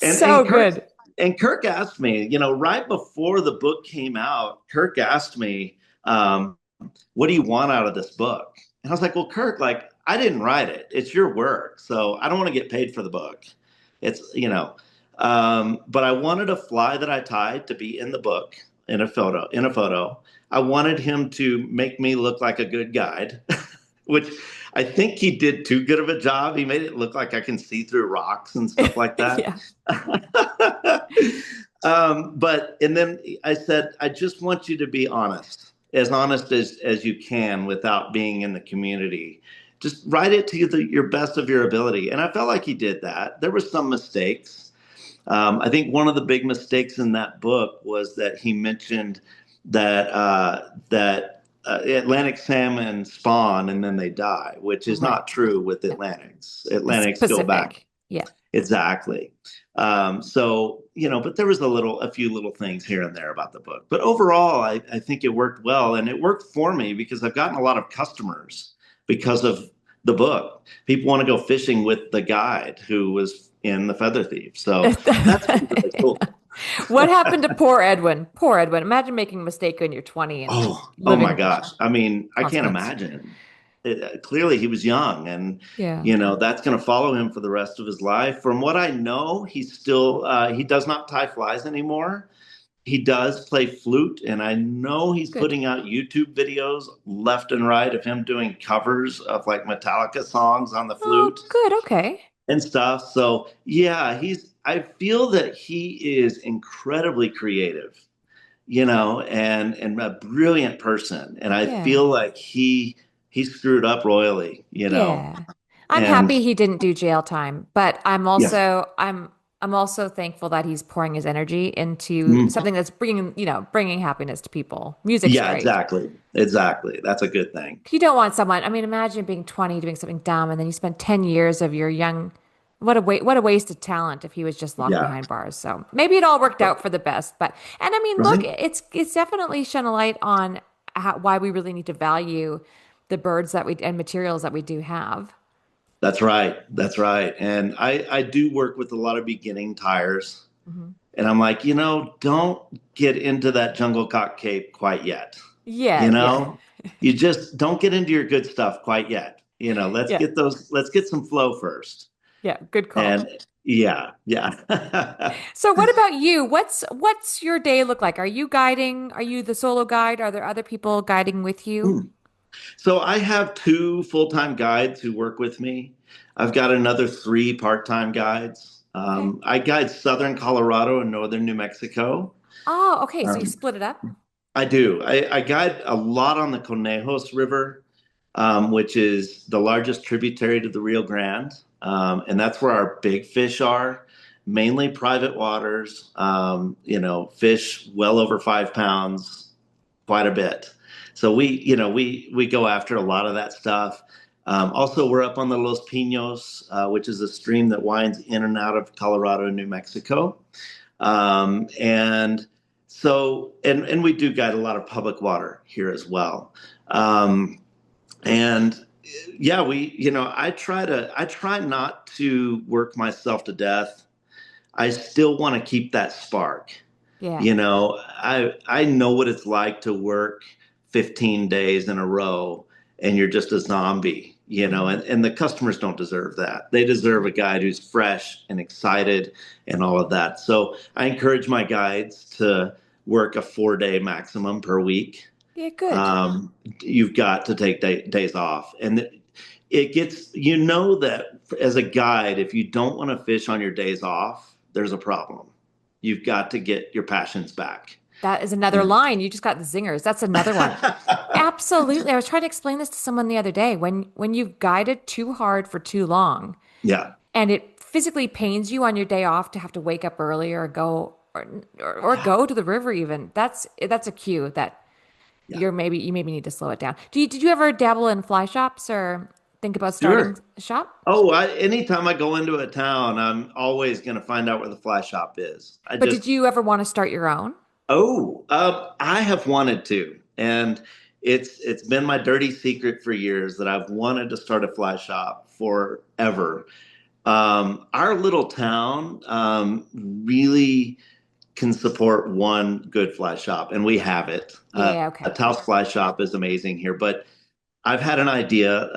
and So and Kirk good. and Kirk asked me, right before the book came out, Kirk asked me, what do you want out of this book? And I was like, well, Kirk, like I didn't write it. It's your work. So I don't want to get paid for the book. But I wanted a fly that I tied to be in the book in a photo. I wanted him to make me look like a good guide, which I think he did too good of a job. He made it look like I can see through rocks and stuff like that. Yeah. But and then I said, I just want you to be honest as you can without being in the community. Just write it to your best of your ability. And I felt like he did that. There were some mistakes. I think one of the big mistakes in that book was that he mentioned that Atlantic salmon spawn and then they die, which is not Right. true with Atlantics. It's Atlantics go back. Pacific. Yeah. Exactly. So, but there was a few little things here and there about the book. But overall, I think it worked well. And it worked for me because I've gotten a lot of customers because of the book. People want to go fishing with the guide who was in The Feather Thief. So that's been really cool. What happened to poor Edwin? Poor Edwin. Imagine making a mistake when you're 20 and Oh my living gosh. I mean, I can't consequence. imagine. Clearly, he was young, and Yeah. that's going to follow him for the rest of his life. From what I know, he does not tie flies anymore. He does play flute, and I know he's Good. putting out YouTube videos left and right of him doing covers of like Metallica songs on the Oh, flute good. Okay. and stuff. So yeah, I feel that he is incredibly creative, and a brilliant person. And I Yeah. feel like he screwed up royally. Yeah. I'm And happy he didn't do jail time, but yeah, I'm also thankful that he's pouring his energy into mm, something that's bringing happiness to people. Music's yeah, great. exactly, exactly. That's a good thing. You don't want someone, I mean, imagine being 20 doing something dumb and then you spend 10 years of your young what a waste of talent if he was just locked Yeah, behind bars. So maybe it all worked out for the best, but and I mean, look, right. it's definitely shone a light on why we really need to value the birds that we and materials that we do have. That's right. That's right. And I do work with a lot of beginning tires. Hmm. And I'm like, don't get into that jungle cock cape quite yet. You Yeah, yeah, know, you just don't get into your good stuff quite yet. yeah, Let's get some flow first. yeah. Good call. And yeah, yeah. So what about you? What's your day look like? Are you guiding? Are you the solo guide? Are there other people guiding with you? So I have two full-time guides who work with me. I've got another three part-time guides. Okay. I guide southern Colorado and northern New Mexico. Oh, okay. So you Um, split it up? I do. I guide a lot on the Conejos River, which is the largest tributary to the Rio Grande. And that's where our big fish are, mainly private waters, fish well over 5 pounds, quite a bit. So we go after a lot of that stuff. Also, we're up on the Los Pinos, which is a stream that winds in and out of Colorado and New Mexico. And and we do guide a lot of public water here as well. Um, and yeah, I try not to work myself to death. I still want to keep that spark. Yeah. I know what it's like to work 15 days in a row and you're just a zombie, Hmm. and the customers don't deserve that. They deserve a guide who's fresh and excited and all of that. So I encourage my guides to work a 4-day maximum per week. Yeah, good. um, you've got to take days off. And it gets, that as a guide, if you don't want to fish on your days off, there's a problem. You've got to get your passions back. That is another And line. You just got the zingers. That's another one. Absolutely. I was trying to explain this to someone the other day. When you've guided too hard for too long yeah, and it physically pains you on your day off to have to wake up early or go or yeah, go to the river even, that's a cue that yeah. you maybe need to slow it down. Did you ever dabble in fly shops or think about starting Sure. a shop? Oh, anytime I go into a town, I'm always going to find out where the fly shop is. But did you ever want to start your own? I have wanted to, and it's been my dirty secret for years that I've wanted to start a fly shop forever. Our little town really can support one good fly shop, and we have it. Yeah, A okay. Taos fly shop is amazing here, but I've had an idea,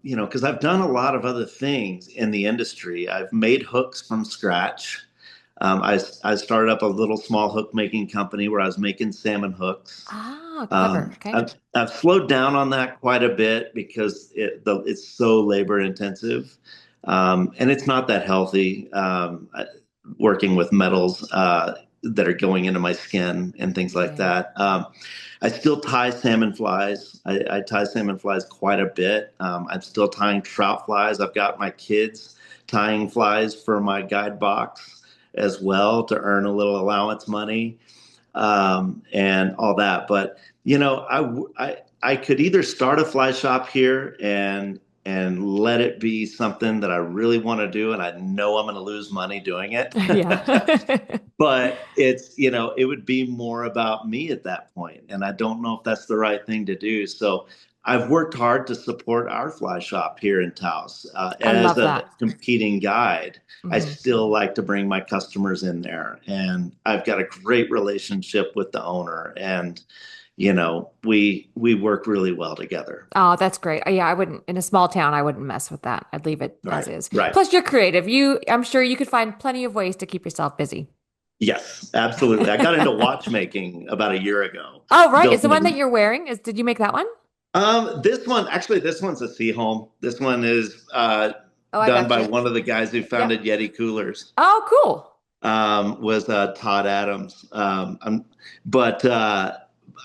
because I've done a lot of other things in the industry. I've made hooks from scratch. I started up a little small hook making company where I was making salmon hooks. Ah, clever. Okay. I've slowed down on that quite a bit because it's so labor intensive, and it's not that healthy. Working with metals that are going into my skin and things like Yeah. that. I still tie salmon flies. I tie salmon flies quite a bit. I'm still tying trout flies. I've got my kids tying flies for my guide box as well to earn a little allowance money, and all that. But I could either start a fly shop here and let it be something that I really want to do, and I know I'm going to lose money doing it. Yeah. But it would be more about me at that point, and I don't know if that's the right thing to do. So I've worked hard to support our fly shop here in Taos. I As love a that. competing guide, I Hmm. still like to bring my customers in there, and I've got a great relationship with the owner, and we work really well together. Oh, that's great. Yeah, I wouldn't, in a small town, I wouldn't mess with that. I'd leave it as Right, is. right. Plus, you're creative. I'm sure you could find plenty of ways to keep yourself busy. Yes, absolutely. I got into watchmaking about a year ago. Oh, right. Is Built the one that an you're wearing, did you make that one? this one's a sea home. This one is Oh, I done got by you. one of the guys who Yep. founded Yeti Coolers. Oh, cool. Was Todd Adams. But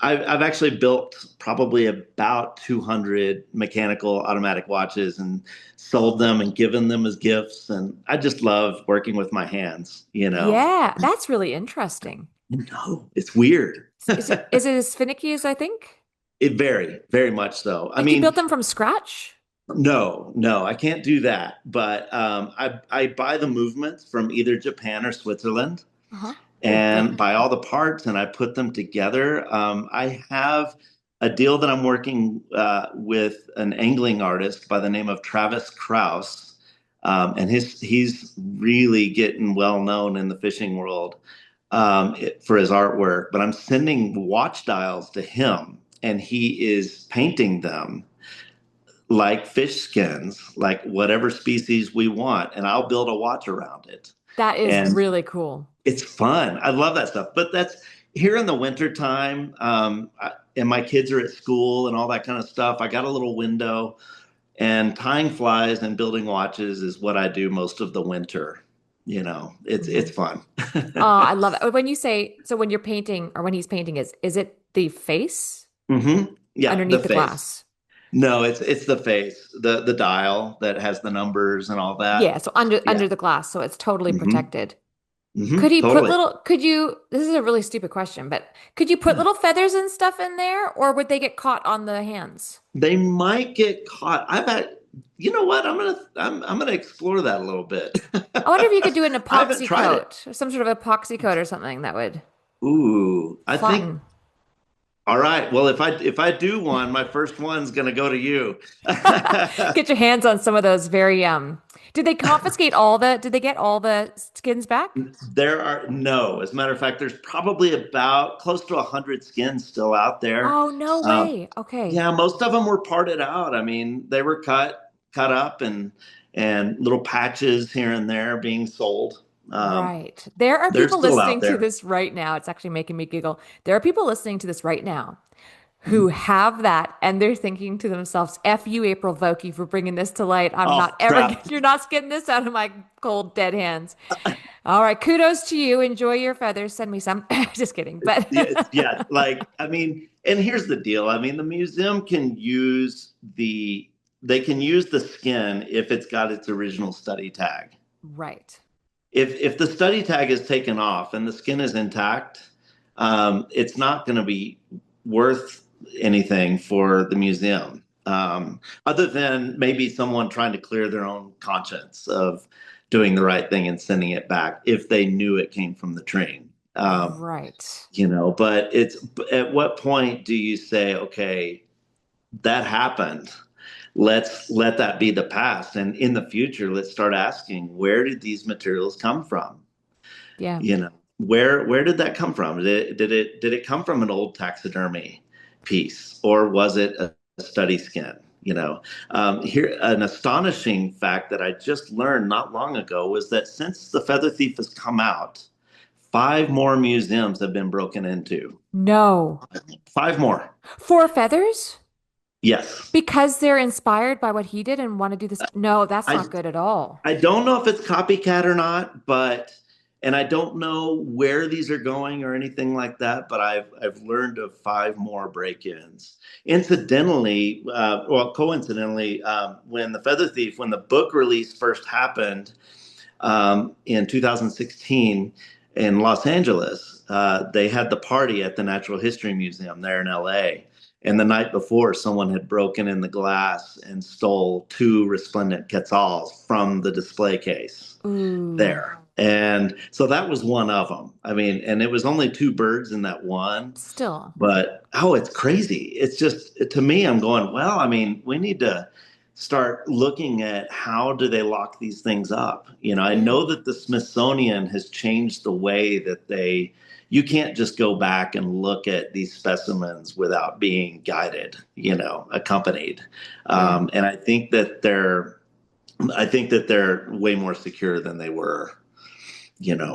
I've actually built probably about 200 mechanical automatic watches and sold them and given them as gifts. And I just love working with my hands. Yeah, that's really interesting. No, it's weird. Is it as finicky as I think? It very much so. I Like you built mean, them from scratch? no, I can't do that. But I buy the movements from either Japan or Switzerland Uh-huh. Oh, and brilliant. buy all the parts and I put them together. I have a deal that I'm working with an angling artist by the name of Travis Kraus. And he's really getting well known in the fishing world for his artwork. But I'm sending watch dials to him, and he is painting them like fish skins, like whatever species we want, and I'll build a watch around it. That is And really cool. it's fun. I love that stuff. But that's here in the winter time, and my kids are at school and all that kind of stuff. I got a little window, and tying flies and building watches is what I do most of the winter. It's Mhm. fun. Oh, I love it. When you say, so when you're painting or when he's painting, is it the face Yeah, the underneath the face. glass? No, it's the face, the dial that has the numbers and all that. Yeah, so under Yeah. the glass, so it's totally hmm protected. Totally. Could you, this is a really stupid question, but could you put Yeah. little feathers and stuff in there, or would they get caught on the hands? They might get caught. I've had, you know what? I'm gonna explore that a little bit. I wonder if you could do an I haven't epoxy tried it. coat, or some sort of epoxy coat or something that would Ooh, I think. flatten. All right. Well, if I do one, my first one's gonna go to you. Get your hands on some of those very did they confiscate did they get all the skins back? There are no. As a matter of fact, there's probably about close to 100 skins still out there. Oh, no Um, way. Okay. yeah, most of them were parted out. I mean, they were cut up, and little patches here and there being sold. Right. There are They're people still out listening to there. this right now. It's actually making me giggle. There are people listening to this right now who Mhm. have that and they're thinking to themselves, F you, April Vokey, for bringing this to light. I'm not Oh, ever, crap. you're not getting this out of my cold, dead hands. All right. Kudos to you. Enjoy your feathers. Send me some. Just kidding. But Yeah, yeah. Like, I mean, and here's the deal. I mean, the museum can use they can use the skin if it's got its original study tag. right. If the study tag is taken off and the skin is intact, it's not going to be worth anything for the museum, other than maybe someone trying to clear their own conscience of doing the right thing and sending it back if they knew it came from the train. Right. But it's at what point do you say, okay, that happened? Let's let that be the past. And in the future, let's start asking, where did these materials come from? Yeah. Where did that come from? Did it come from an old taxidermy piece, or was it a study skin? Here, an astonishing fact that I just learned not long ago was that since the Feather Thief has come out, five more museums have been broken into. No. Five more. Four feathers? Yes. Because they're inspired by what he did and want to do this. No, that's I not good at all. I don't know if it's copycat or not, and I don't know where these are going or anything like that, but I've learned of five more break-ins. Incidentally, well, coincidentally, when the book release first happened in 2016 in Los Angeles, they had the party at the Natural History Museum there in LA. And the night before, someone had broken in the glass and stole two resplendent quetzals from the display case Ooh, there. And so that was one of them. I mean, and it was only two birds in that one, still. but oh, it's crazy. It's just, to me, I'm going, well, I mean, we need to start looking at how do they lock these things up. I Yeah. know that the Smithsonian has changed the way that you can't just go back and look at these specimens without being guided, accompanied. Yeah. And I think that they're way more secure than they were,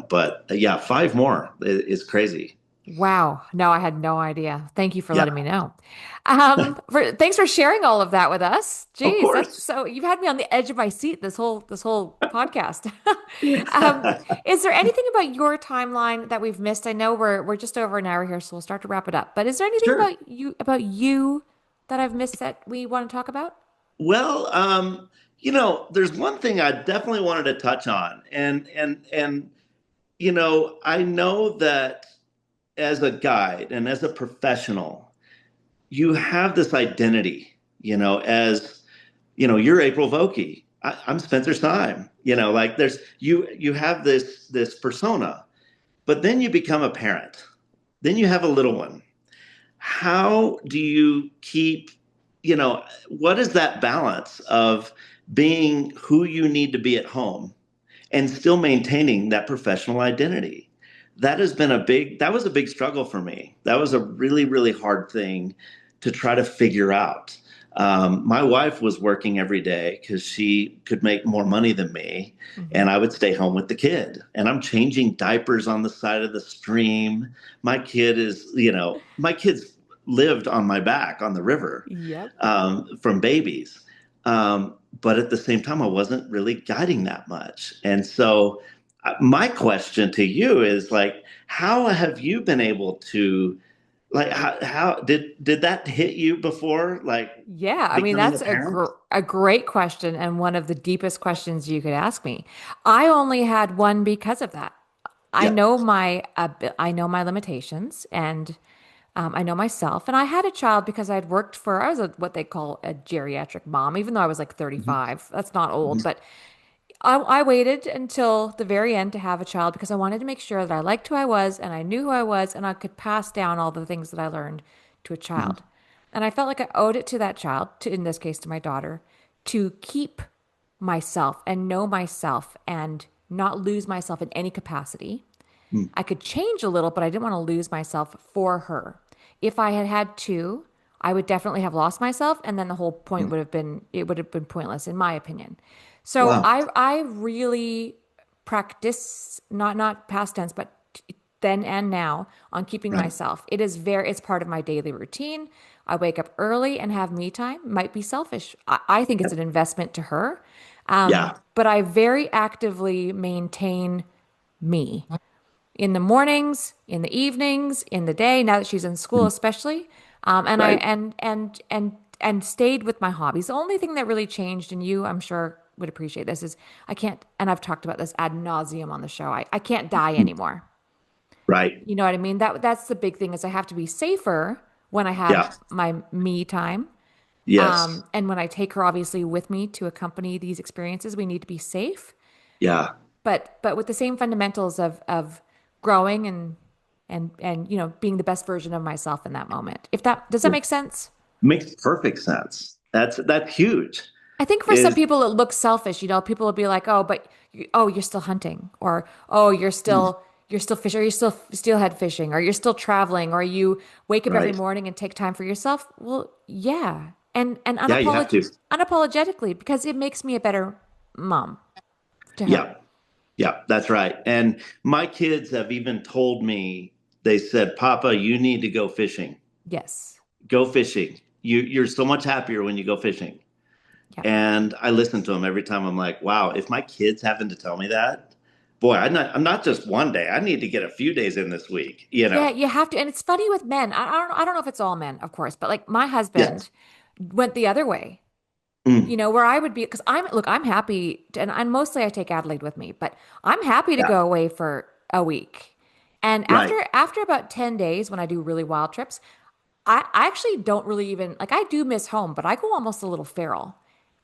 but yeah, five more is crazy. Wow. No, I had no idea. Thank you for letting Yeah, me know. Thanks for sharing all of that with us. of Geez, that's course. so you've had me on the edge of my seat this whole podcast. Um, is there anything about your timeline that we've missed? I know we're just over an hour here, so we'll start to wrap it up. But is there anything Sure. about you that I've missed that we want to talk about? Well, there's one thing I definitely wanted to touch on, and I know that as a guide and as a professional, you have this identity, as you're April Vokey. I'm Spencer Syme. Like you have this persona, but then you become a parent, then you have a little one, how do you keep, what is that balance of being who you need to be at home and still maintaining that professional identity? That was a big struggle for me. That was a really, really hard thing to try to figure out. My wife was working every day because she could make more money than me, Hmm. and I would stay home with the kid. And I'm changing diapers on the side of the stream. My kids lived on my back on the river Yep. from babies. But at the same time, I wasn't really guiding that much. And so, my question to you is like, how have you been able to, like, how did that hit you before, like Yeah, I mean becoming a that's parent? a great question and one of the deepest questions you could ask me. I only had one because of that. I Yeah. know I know my limitations and I know myself. And I had a child because I was what they call a geriatric mom, even though I was like Mhm. 35. That's not old, Mhm. but I waited until the very end to have a child because I wanted to make sure that I liked who I was and I knew who I was and I could pass down all the things that I learned to a Mhm. child. And I felt like I owed it to that child, in this case to my daughter, to keep myself and know myself and not lose myself in any capacity. Mhm. I could change a little, but I didn't want to lose myself for her. If I had had two, I would definitely have lost myself, and then the whole point Mhm. would have been pointless, in my opinion. So Wow. I really practice not past tense, but then and now on keeping Right. myself. It's part of my daily routine. I wake up early and have me time. Might be selfish. I think it's an investment to her. Yeah. But I very actively maintain me in the mornings, in the evenings, in the day, now that she's in school Mhm. especially. Right. And stayed with my hobbies. The only thing that really changed, and you, I'm sure, would appreciate this, is I can't, and I've talked about this ad nauseum on the show. I can't die Mhm. anymore. Right. You know what I mean? That's the big thing is I have to be safer when I have Yeah. my me time. Yes. And when I take her obviously with me to accompany these experiences, we need to be safe, Yeah. but with the same fundamentals of growing and being the best version of myself in that moment. If that does that Yeah. make sense? Makes perfect sense. That's huge. I think for some Is people it looks selfish. People will be like, "Oh, but you're still hunting," or "Oh, mm, you're still fishing, or you're still steelhead fishing, or you're still traveling, or you wake up every right. morning and take time for yourself." Well, yeah, and Yeah, you have to. unapologetically because it makes me a better mom to her. Yeah. Yeah, that's right. And my kids have even told me, they said, Papa, you need to go fishing. Yes. Go fishing. You're so much happier when you go fishing. Yeah. And I listen to them every time. I'm like, wow, if my kids having to tell me that, boy, I'm not just one day. I need to get a few days in this week, you Yeah, know? you have to, and it's funny with men. I don't know if it's all men, of course, but like my Yes. husband went the other way. Mm, Where I would be because I'm happy to, and mostly I take Adelaide with me, but I'm happy to yeah. go away for a week. And Right. after about 10 days when I do really wild trips, I actually don't really even like I do miss home, but I go almost a little feral.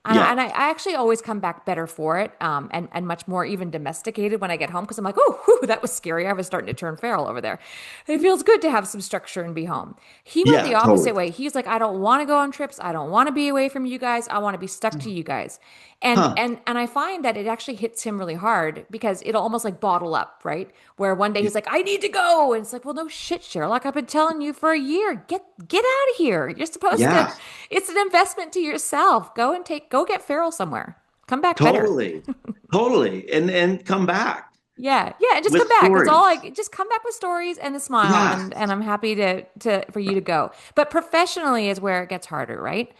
Yeah. I actually always come back better for it, and much more even domesticated when I get home because I'm like, oh, whew, that was scary. I was starting to turn feral over there. It feels good to have some structure and be home. He went the Yeah, opposite totally. way. He's like, I don't want to go on trips. I don't want to be away from you guys. I want to be stuck to you guys. And Huh. and and I find that it actually hits him really hard because it'll almost like bottle up, right? Where one day he's like, I need to go. And it's like, well, no shit, Sherlock. I've been telling you for a year. Get out of here. You're supposed to, Yeah, it's an investment to yourself. Go get feral somewhere. Come back better. totally. Totally. And come back Yeah, yeah, and just with come back. That's all stories. I just come back with stories and a smile, Yeah. and I'm happy to for you to go. But professionally is where it gets harder, right?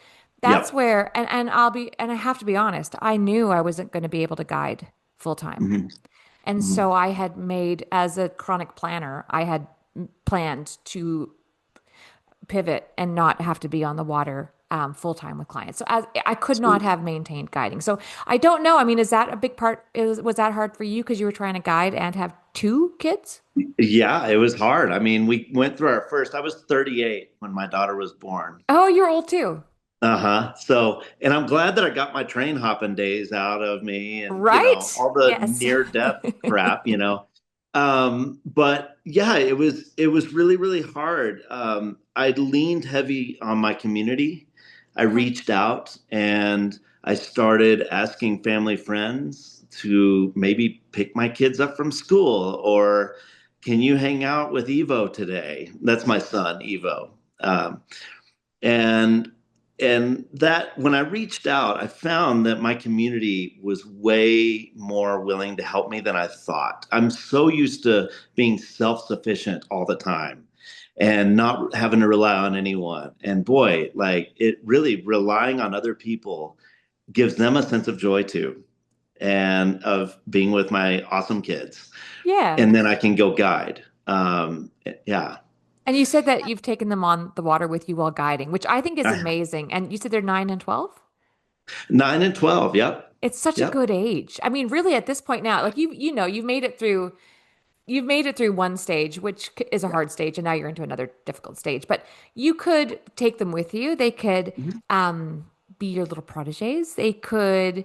That's Yep. where and I have to be honest, I knew I wasn't going to be able to guide full time. Hmm. And Hmm. so I had made as a chronic planner, I had planned to pivot and not have to be on the water full time with clients. So I could not Sweet. have maintained guiding. So I don't know. I mean, is that a big part? Was that hard for you because you were trying to guide and have two kids? Yeah, it was hard. I mean, we went through our first, I was 38 when my daughter was born. Oh, you're old too, Uh-huh. So, and I'm glad that I got my train hopping days out of me and, right? all the Yes. near death crap. But yeah, it was really, really hard. I leaned heavy on my community. I Okay. reached out and I started asking family friends to maybe pick my kids up from school, or can you hang out with Evo today? That's my son, Evo. Um, and that when I reached out, I found that my community was way more willing to help me than I thought. I'm so used to being self-sufficient all the time and not having to rely on anyone. And boy, like it really relying on other people gives them a sense of joy too, and of being with my awesome kids. Yeah. And then I can go guide. Yeah. And you said that you've taken them on the water with you while guiding, which I think is amazing. And you said they're 9 and 12? 9 and 12. Yep. It's such a Yep. good age. I mean, really at this point now, like you've made it through one stage, which is a hard stage, and now you're into another difficult stage. But you could take them with you. They could Mhm. be your little proteges. They could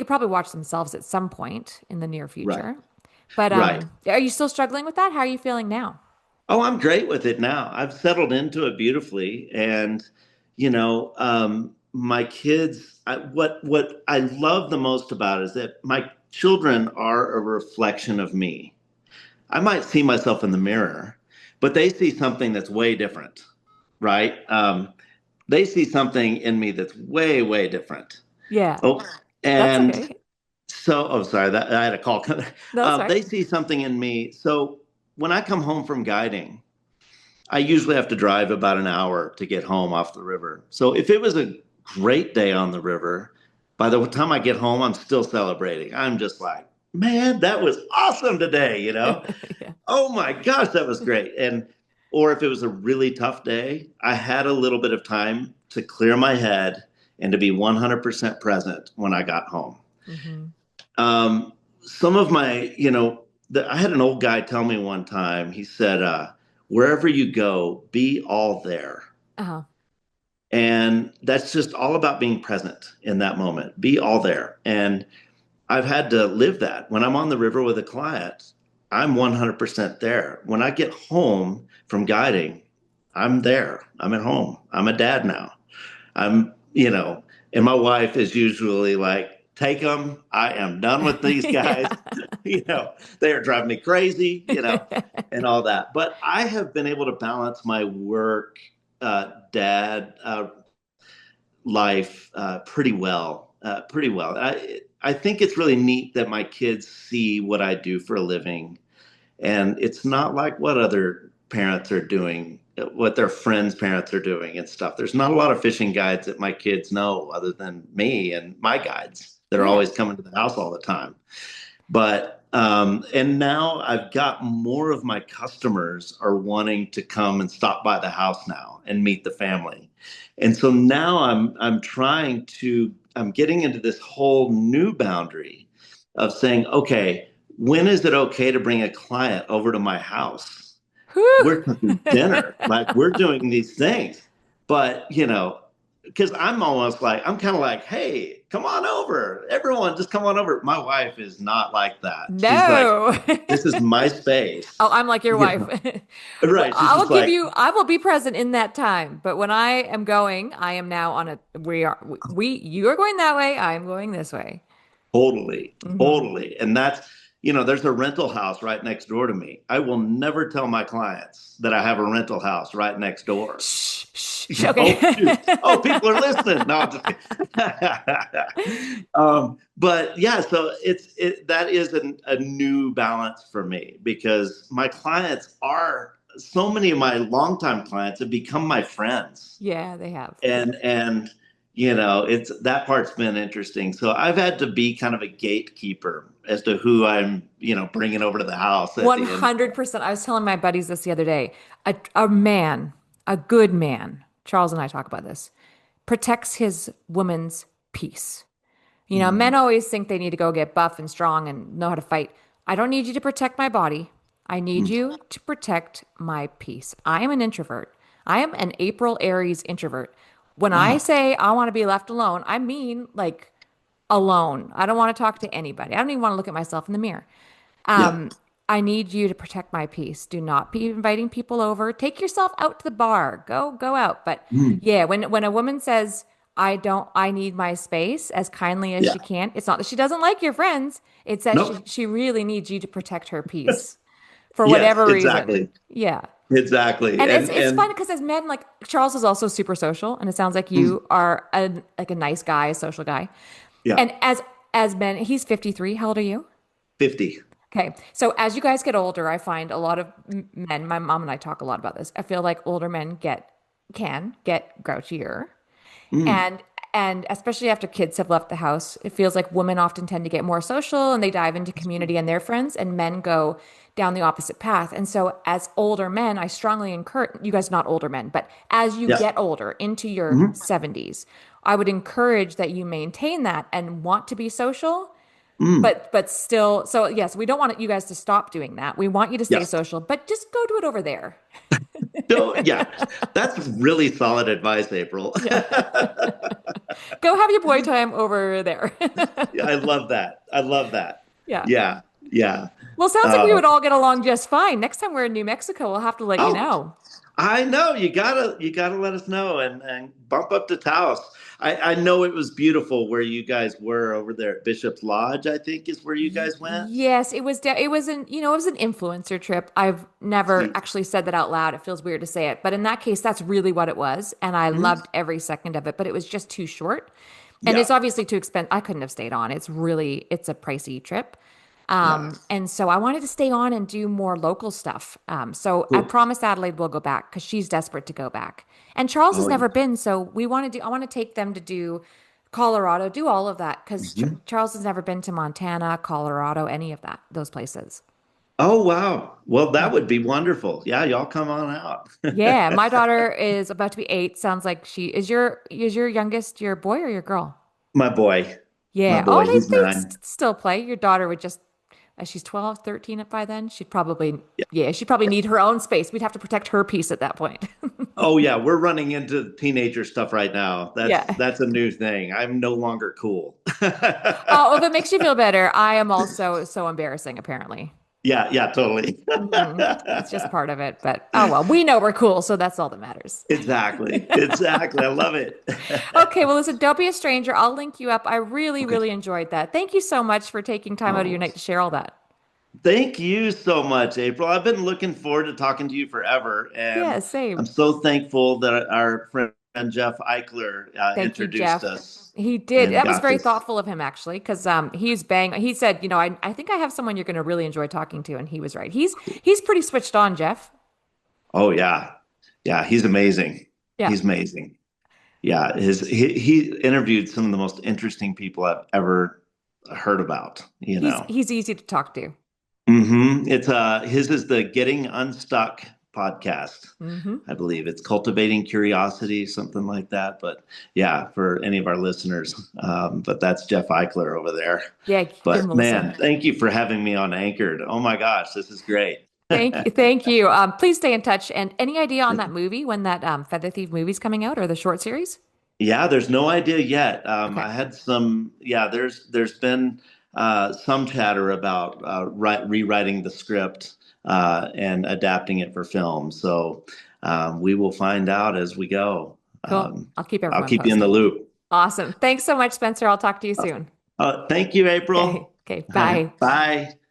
probably watch themselves at some point in the near Right. future. But Right. are you still struggling with that? How are you feeling now? Oh, I'm great with it now. I've settled into it beautifully. And, my kids, what I love the most about it is that my children are a reflection of me. I might see myself in the mirror, but they see something that's way different, right? They see something in me that's way, way different. Yeah, Oh, that's and okay. oh, sorry, that I had a call coming. No, that's right. They see something in me. So when I come home from guiding, I usually have to drive about an hour to get home off the river. So if it was a great day on the river, by the time I get home, I'm still celebrating. I'm just like, man, that was awesome today. Yeah. Oh my gosh, that was great. Or if it was a really tough day, I had a little bit of time to clear my head and to be 100% present when I got home. Hmm. Some of my, I had an old guy tell me one time, he said, wherever you go, be all there. Uh-huh. And that's just all about being present in that moment, be all there. And I've had to live that. When I'm on the river with a client, I'm 100% there. When I get home from guiding, I'm there. I'm at home. I'm a dad now. And my wife is usually like, take them. I am done with these guys. Yeah. They are driving me crazy, and all that. But I have been able to balance my work, dad life pretty well. Pretty well. I think it's really neat that my kids see what I do for a living, and it's not like what other parents are doing, what their friends' parents are doing and stuff. There's not a lot of fishing guides that my kids know other than me and my guides that are Yeah. always coming to the house all the time. But and now I've got more of my customers are wanting to come and stop by the house now and meet the family. And so now I'm getting into this whole new boundary of saying, okay, when is it okay to bring a client over to my house? Whew. We're cooking dinner, like we're doing these things. But, because I'm kind of like, hey, come on over. Everyone, just come on over. My wife is not like that. She's like, No. this is my space. Oh, I'm like your You wife. know, right. She's just like, I will be present in that time. But when I am going, I am now you are going that way. I am going this way. totally, Hmm. totally. And there's a rental house right next door to me. I will never tell my clients that I have a rental house right next door. Shh, shh, shh. Okay. Oh, shoot. Oh, people are listening. No, I'm just kidding. But yeah, so that is a new balance for me because my clients are so many of my longtime clients have become my friends, Yeah, they have. and it's that part's been interesting. So I've had to be kind of a gatekeeper as to who I'm bringing over to the house at the end. 100%. I was telling my buddies this the other day. A man, a good man, Charles and I talk about this, protects his woman's peace. Men Mhm. always think they need to go get buff and strong and know how to fight. I don't need you to protect my body. I need you to protect my peace. I am an introvert. I am an April Aries introvert. When I Oh, say I want to be left alone, I mean alone. I don't want to talk to anybody. I don't even want to look at myself in the mirror. yep. Um, I need you to protect my peace. Do not be inviting people over. Take yourself out to the bar. Go out. But Mm. yeah, when a woman says, I need my space as kindly as Yeah. she can, it's not that she doesn't like your friends. It's that Nope. she really needs you to protect her peace for Yes, whatever reason. exactly. Yeah. Exactly. And it's fun And because as men, like Charles is also super social, and it sounds like mm, you are a nice guy, a social guy. yeah, And as men, he's 53. How old are you? 50. Okay. So as you guys get older, I find a lot of men, my mom and I talk a lot about this. I feel like older men can get grouchier. Mm, And and especially after kids have left the house, it feels like women often tend to get more social and they dive into community and their friends, and men go down the opposite path. And so as older men, I strongly encourage you guys, not older men, but as you yeah. get older into your Hmm. 70s, I would encourage that you maintain that and want to be social, Mm, but still, so yes, we don't want you guys to stop doing that. We want you to stay yes. social, but just go do it over there. So, yeah, that's really solid advice, April. Yeah. Go have your boy time over there. Yeah, I love that. I love that. Yeah. Yeah, yeah. Well, sounds like we Uh, would all get along just fine. Next time we're in New Mexico, we'll have to let you oh, know. I know you gotta let us know and bump up to Taos. I know it was beautiful where you guys were over there at Bishop's Lodge, I think is where you guys went. Yes, it was it was an influencer trip. I've never Sweet. actually said that out loud. It feels weird to say it, but in that case, that's really what it was, and I Mhm. loved every second of it, but it was just too short. And Yeah. it's obviously too expensive. I couldn't have stayed on. It's a pricey trip. Nice. And so I wanted to stay on and do more local stuff. So I Cool. promised Adelaide we'll go back because she's desperate to go back. And Charles has Oh never yeah. been, so I want to take them to do Colorado, do all of that because Mhm. Charles has never been to Montana, Colorado, any of those places. Oh wow. Well, that Yeah. would be wonderful. Yeah, y'all come on out. Yeah, my daughter is about to be 8. Sounds like she is your youngest your boy or your girl? My boy. My Yeah. Oh, boy, he's they 9. still play. Your daughter would just she's 12, 13 by then. Yeah. She'd probably need her own space. We'd have to protect her peace at that point. Oh yeah, we're running into teenager stuff right now. That's Yeah. that's a new thing. I'm no longer cool. Oh, if it makes you feel better, I am also so embarrassing, apparently. Yeah, yeah, totally. It's just part of it. But oh well, we know we're cool, so that's all that matters. Exactly. Exactly. I love it. Okay, well, listen, don't be a stranger. I'll link you up. I really, Okay. really enjoyed that. Thank you so much for taking time out of your Oh, night to share all that. thank you so much, April. I've been looking forward to talking to you forever, and Yeah, I'm same. so thankful that our friend Jeff Eichler Thank you, introduced Jeff. us He did. and That was got very this. thoughtful of him, actually, because he said, I think I have someone you're going to really enjoy talking to, and he was right. He's pretty switched on, Jeff. Oh yeah, yeah. He's amazing. Yeah, He's amazing. Yeah, he interviewed some of the most interesting people I've ever heard about. he's easy to talk to. It's his is the Getting Unstuck podcast. Hmm. I believe it's cultivating curiosity, something like that. But yeah, for any of our listeners, but that's Jeff Eichler over there. Yeah, give him But a listen. man, thank you for having me on Anchored. Oh my gosh, this is great. Thank you. Please stay in touch. And any idea on that movie when that Feather Thief movie's coming out or the short series? Yeah, there's no idea yet. Okay, I had some. Yeah, there's been some chatter about rewriting the script and adapting it for film. So we will find out as we go. cool. Um, I'll keep I'll everyone keep you in the posted. loop. Awesome. Thanks so much, Spencer. I'll talk to you soon. Thank you, Okay. April. Okay. All right, Bye. bye.